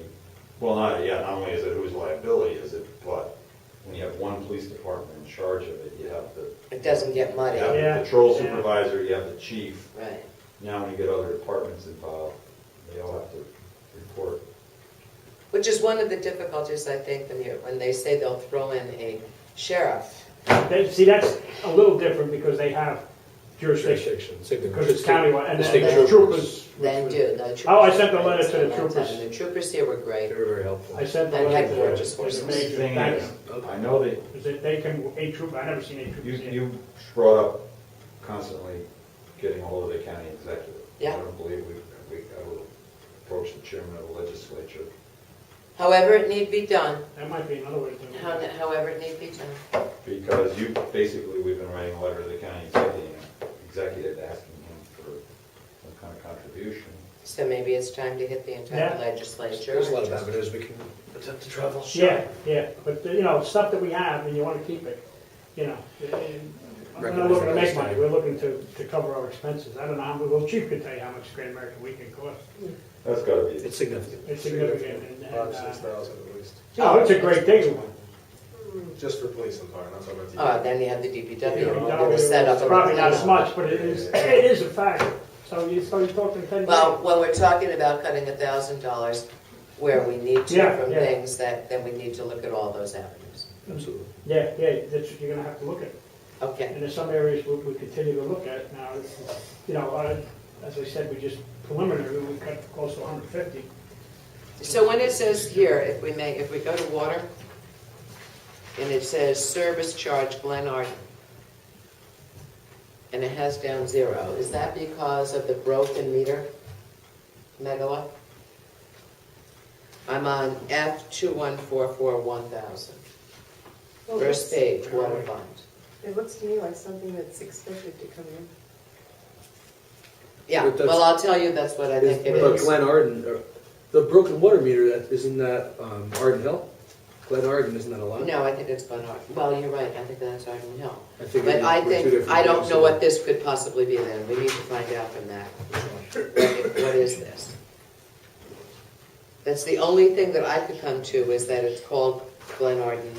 not only is it whose liability is it, but when you have one police department in charge of it, you have It doesn't get you muddy. have Yeah. the patrol Yeah. supervisor, you have the chief. Right. Now when you get other departments involved, they all have to report. Which is one of the difficulties, I think, when they say they'll throw in a sheriff. See, that's a little different because they have jurisdiction, Same thing. because it's countywide, and The state the troopers. They do. The troopers Oh, I sent were the letter great to the at that time, troopers. and the troopers here were great. They were very helpful. I sent the And letter headquarters to the horses. major, Thing thank is, them. I know that Because they can, a trooper, I never seen a trooper. you brought up constantly getting a hold of the county executive. Yeah. I don't believe I will approach the chairman of the legislature. However it need be done, That might be another way to do it. however it need be done. Because we've been writing a letter to the county executive asking him for some kind of contribution. So maybe it's time to hit the entire Yeah. legislature. There's a lot of avenues we can attempt to travel. Yeah, but, stuff that we have and you want to keep it, we're not looking to make money, we're looking to cover our expenses. I don't know, well, Chief could tell you how much Great American Weekend costs. That's gotta be. It's significant. It's significant, and, 5,000-6,000 at least. it's a great thing. Just for police and fire, not talking about the. Oh, then you have the DPW, Yeah, they're gonna set up. It's a- probably not as much, but it is a fact. So you're talking 10 Well, grand. when we're talking about cutting $1,000 where we need to Yeah, from yeah. things, then we need to look at all those avenues. Absolutely. Yeah, that's what you're gonna have to look at. Okay, And there's some areas we continue to look at now. As I said, we just preliminary, we cut close to 150. So when it says here, if we go to water, and it says service charge Glen Arden, and it has down 0, is that because of the broken meter megawatt? I'm on F21441000. Well, First page, water fund. It looks to me like something that's expected to come in. Yeah, But that's- well, I'll tell you, that's what I think it But is. Glen Arden, the broken water meter, isn't that Arden Hill? Glen Arden, isn't that a lot? No, I think it's Glen Arden. Well, you're right, I think that's Arden Hill. I think But I we're two think, different I don't things. know what this could possibly be then. We need to find out from that. What is this? That's the only thing that I could come to, is that it's called Glen Arden,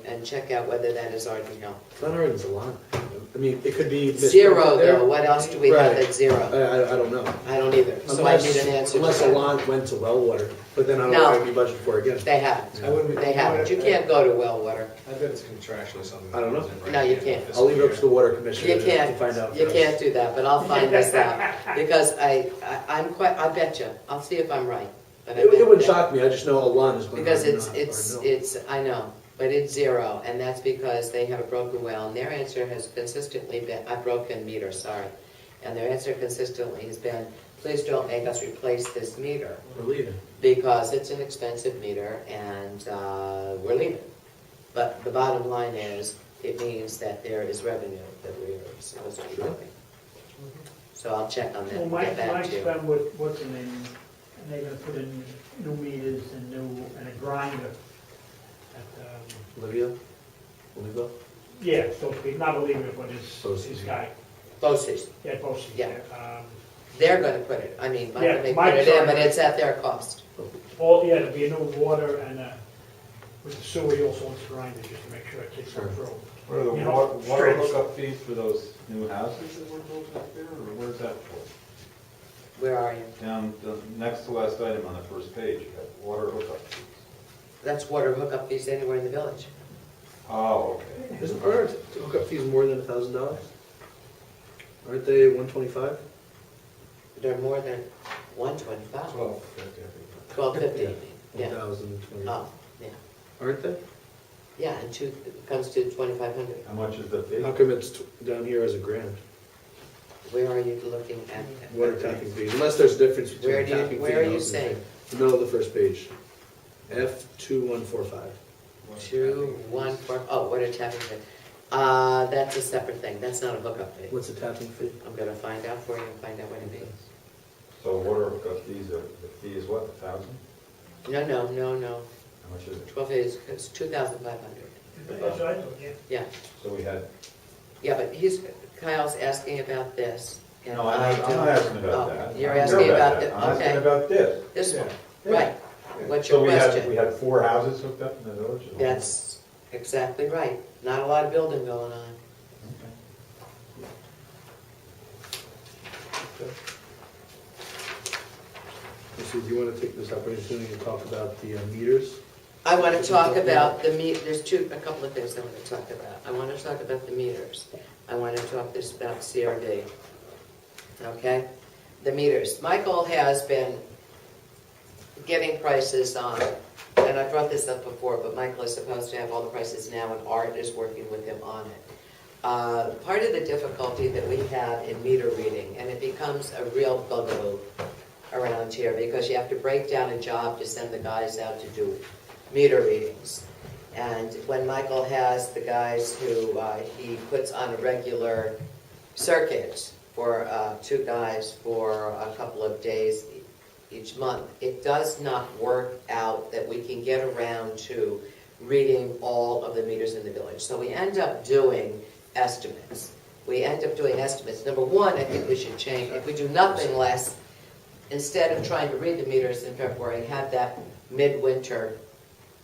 and check out whether that is Arden Hill. Glen Arden's a lot. I mean, it could be. 0 there. though, what else do we have Right. at 0? I don't know. I don't either, so I need an answer to Unless that. Alon went to well water, but then I don't No. know if it'd be budgeted for again. They haven't, I wouldn't. they haven't. You can't go to well water. I bet it's contractually something. I don't know. that goes in No, right you at the can't. end of I'll leave it up to fiscal the water commissioner You to can't, find out. you for us. can't do that, but I'll find this out, because I'm quite, I bet you, I'll see if I'm right. But I It bet wouldn't you. shock me, I just know Alon is Glen Because Arden, it's, not it's, Arden Hill. I know, but it's 0, and that's because they have a broken well, and their answer has consistently been, a broken meter, sorry. And their answer consistently has been, please don't make us replace this meter, We're leaving. because it's an expensive meter, and we're leaving. But the bottom line is, it means that there is revenue that we're supposed to be Sure. getting. So I'll check on that Well, and get back Mike's to you. been with, what's the name, and they're gonna put in new meters and and a grinder. At, Olivia? yeah, so to speak, not Olivia, but his Postage. guy, BOCES, yeah, postage. Yeah. Um, they're gonna put it, I mean, Yeah, Mike may put Mike's it in, but already- it's at their cost. Yeah, there'll be a new water and, with the sewer, he also wants a grinder, just to make sure it keeps Sure. on through. What are the You know, water strips. hookup fees for those new houses that were built up there, or where's that for? Where are you? Down, the next to last item on the first page, you got water hookup fees. That's water hookup fees anywhere in the village. Oh, okay. Aren't hookup fees more than $1,000? Aren't they 125? They're more than 125, 1250, I think. 1250, you mean, yeah. 1,020. Oh, yeah, Aren't they? yeah, and it comes to 2,500. How much is the fee? How come it's down here as a grand? Where are you looking at? Water tapping fees, unless there's a difference between Where a do you, tapping fee where are and you housing saying? fee. The middle of the first page. F2145. 214, oh, water tapping fee. That's a separate thing, that's not a hookup fee. What's a tapping fee? I'm gonna find out for you and find out what it means. So water hookup fees are, the fee is what, 1,000? No, How much is it? 12 is, it's 2,500. That's what I thought, yeah. Yeah, So we had, yeah, but Kyle's asking about this. and No, I'm not don't- asking about oh, that. You're I know asking about that. the, I'm asking okay, about this. this one, Yeah. right. What's So your we had question? 4 houses hooked up in the village? That's exactly right. Not a lot of building going on. So do you want to take this opportunity to talk about the meters? I want to talk about the there's a couple of things I want to talk about. I want to talk about the meters. I want to talk about CRD. Okay? The meters. Michael has been getting prices on, and I brought this up before, but Michael is supposed to have all the prices now, and Art is working with him on it. Part of the difficulty that we have in meter reading, and it becomes a real bugaboo around here, because you have to break down a job to send the guys out to do meter readings. And when Michael has the guys who he puts on a regular circuit for 2 guys for a couple of days each month, it does not work out that we can get around to reading all of the meters in the village. So we end up doing estimates. Number one, I think we should change, if we do nothing less, instead of trying to read the meters in February, have that midwinter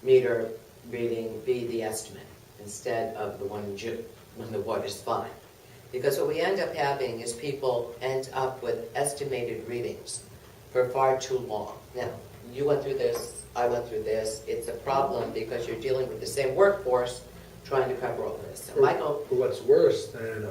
meter reading be the estimate instead of the one in June, when the water's fine. Because what we end up having is people end up with estimated readings for far too long. Now, you went through this, I went through this. It's a problem because you're dealing with the same workforce trying to cover all this. So Michael, What's worse than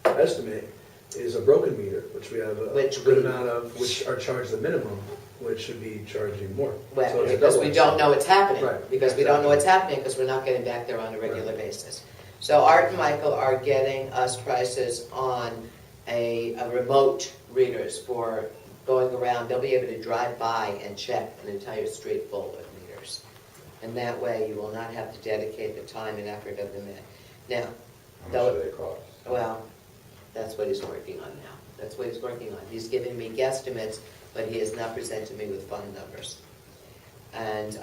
estimate is a broken meter, which we have a Which good we- amount of, which are charged the minimum, which should be charging more. So Well, it's a because we double don't edged know what's happening. Right, Because we don't know what's happening, because we're not getting back there on a regular basis. So Art and Michael are getting us prices on a remote readers for going around. They'll be able to drive by and check an entire street full of meters. And that way you will not have to dedicate the time and effort of the man. Now, How much do they cost? well, that's what he's working on now. That's what he's working on. He's giving me guesstimates, but he has not presented me with fund numbers. And,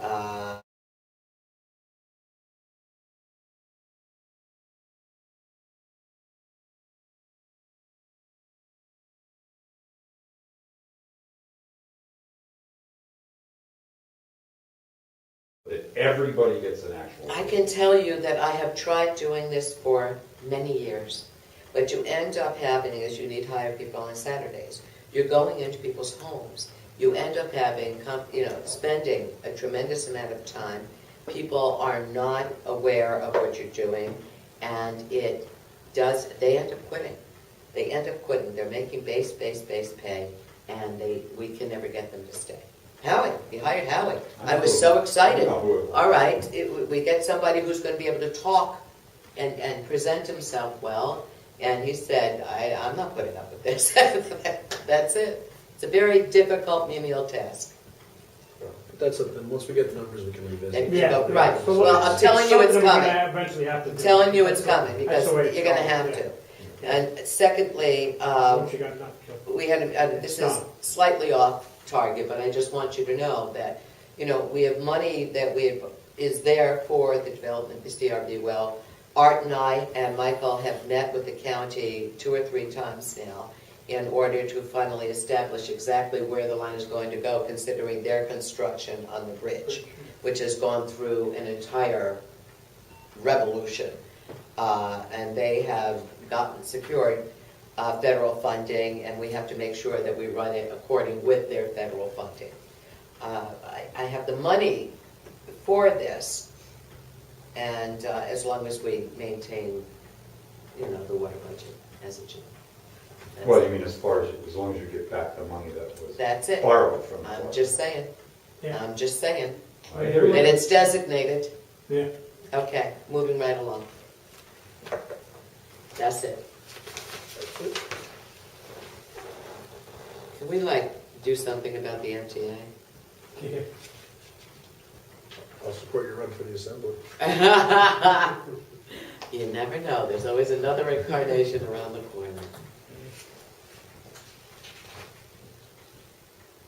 That everybody gets an actual. I can tell you that I have tried doing this for many years. What you end up having is you need to hire people on Saturdays. You're going into people's homes. You end up having, spending a tremendous amount of time. People are not aware of what you're doing, and they end up quitting. They end up quitting. They're making base pay, and we can never get them to stay. Howie, you hired Howie. I was so excited. All right, we get somebody who's going to be able to talk and present himself well. And he said, I'm not putting up with this. That's it. It's a very difficult menial task. That's something, once we get the numbers, we can revisit. And- Yeah. Right. So Well, I'm telling you it's something we're coming. gonna eventually have to do. I'm telling you it's That's coming, the- because that's the way it's you're going to going, have yeah. to. And secondly, Once you got enough to- we had, this is Stop. slightly off target, but I just want you to know that, we have money that is there for the development of the CRB well. Art and I and Michael have met with the county 2 or 3 times now in order to finally establish exactly where the line is going to go, considering their construction on the bridge, which has gone through an entire revolution. And they have secured federal funding, and we have to make sure that we run it according with their federal funding. I have the money for this, and as long as we maintain, the water budget as it should. Well, you mean as long as you get back the money that was That's it. borrowed from the. I'm just saying. Yeah. I'm just saying. I hear you. And it's designated. Yeah. Okay, moving right along. That's it. Can we do something about the MTA? Yeah. I'll support your run for the assembly. You never know, there's always another incarnation around the corner.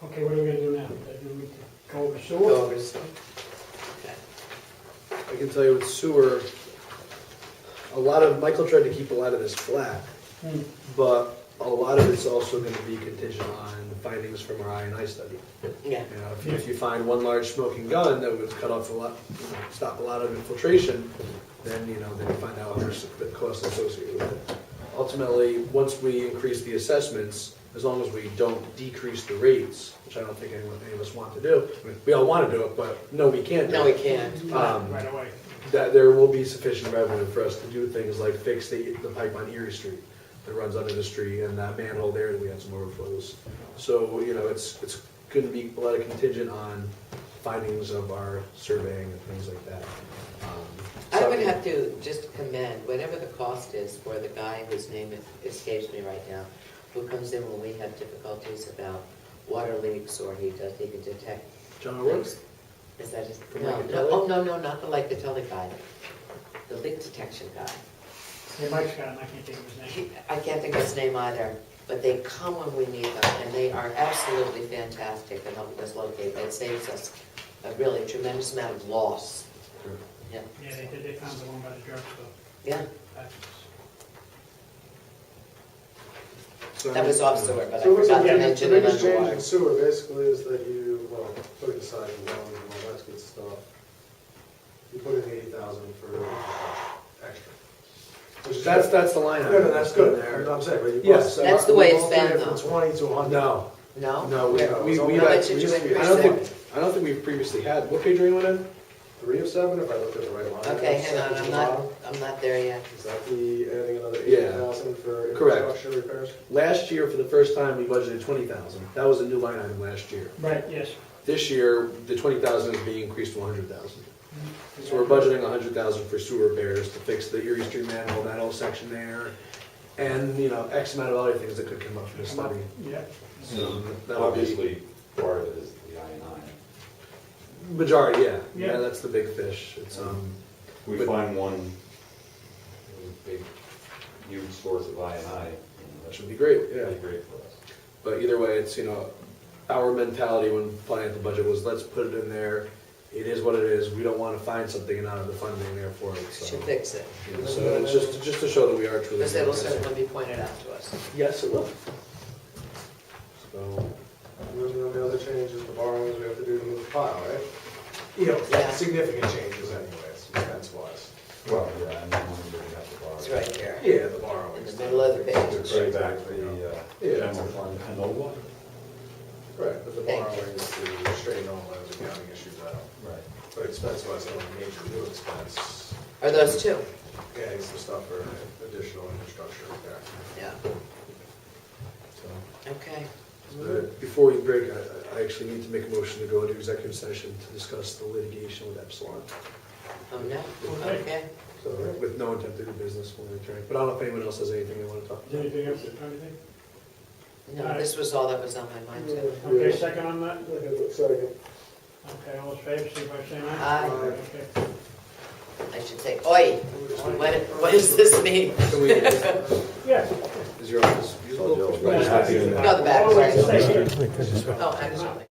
Okay, what are we gonna do now? Do we go over Go sewer? over to some. Okay. I can tell you with sewer, Michael tried to keep a lot of this flat, but a lot of it's also going to be contingent on the findings from our I&I study. Yeah. If you find one large smoking gun that would cut off stop a lot of infiltration, then you find out how much the cost associated with it. Ultimately, once we increase the assessments, as long as we don't decrease the rates, which I don't think any of us want to do. I mean, we all want to do it, but no, we can't do it. No, we can't. Right away. That there will be sufficient revenue for us to do things like fix the pipe on Erie Street that runs under the street, and that manhole there, we had some overflows. So, it's going to be a lot of contingent on findings of our surveying and things like that. I would have to just commend, whatever the cost is for the guy whose name escapes me right now, who comes in when we have difficulties about water leaks, or he can detect John O'Rourke? Is that his? From No, Lake no, Ateli? oh, no, not the Lake Ateli guy. The leak detection guy. Yeah, Mike's got him, I can't think of his name. I can't think of his name either, but they come when we need them, and they are absolutely fantastic in helping us locate. That saves us a really tremendous amount of loss. Yeah, Yeah, they found the one by the drugstore. yeah, That's- that was off sewer, but I So what's forgot the to biggest, mention the it biggest change underwater. in sewer basically is that you, put aside the loans and all that good stuff. You put in 80,000 for extra. Which is That's good. the line. No, that's good, There. that's what I'm saying, but you. Yes. brought- That's the way you it's bumped it been, From 20 to 100. No, No? no, we How much did you I increase don't that? think we've previously had, what page are you on? 3 of 7, if I look at the right line. Okay, hang on, Second from the bottom. I'm not there yet. Is that the, adding another Yeah. 80,000 for Correct. infrastructure repairs? Last year, for the first time, we budgeted 20,000. That was a new line item last year. Right, yes. This year, the 20,000 is being increased to 100,000. So we're budgeting 100,000 for sewer repairs to fix the Erie Street manhole, that whole section there, and, you know, X amount of other things that could come up from the study. Yeah. So that'll be, Obviously, part of it is the I&I. majority, yeah. Yeah. Yeah, that's the big fish. It's, We But- find one big, huge source of I&I, that should be great, yeah. that'd be great for us. But either way, it's, you know, our mentality when planning the budget was, let's put it in there. It is what it is. We don't want to find something and not have the funding there for it, so. Should fix it, Yeah, so it's just to show that we are truly. because it will certainly be pointed out to us. Yes, it will. So, And then the other change is the borrowings we have to do to move the pile, right? You know, Yeah. significant changes anyways, expense-wise. Well, yeah, and then when we have to borrow. It's right here. Yeah, the In borrowings. the middle of the page. Right back to the Yeah. general fund and the what? Right, but the Thank you. borrowings to straighten all those accounting issues out. Right. But expense-wise, the only major new expense, Are those two? adding some stuff for additional infrastructure repair. Yeah, so. okay. Before we break, I actually need to make a motion to go into executive session to discuss the litigation with Epsilon. Oh, no? Okay. Okay. So with no intent to do business when we return. But I don't know if anyone else has anything they want to talk Is about. anything else, anything? No, this was all that was on my mind too. Okay, second on that? Second. Okay, all in favor, see by saying aye. Aye. Okay. I should say, oi, what does this mean? Can we, Yeah. is your office usable? Happy to- No, the back, Always sorry. stay here. Oh, actually.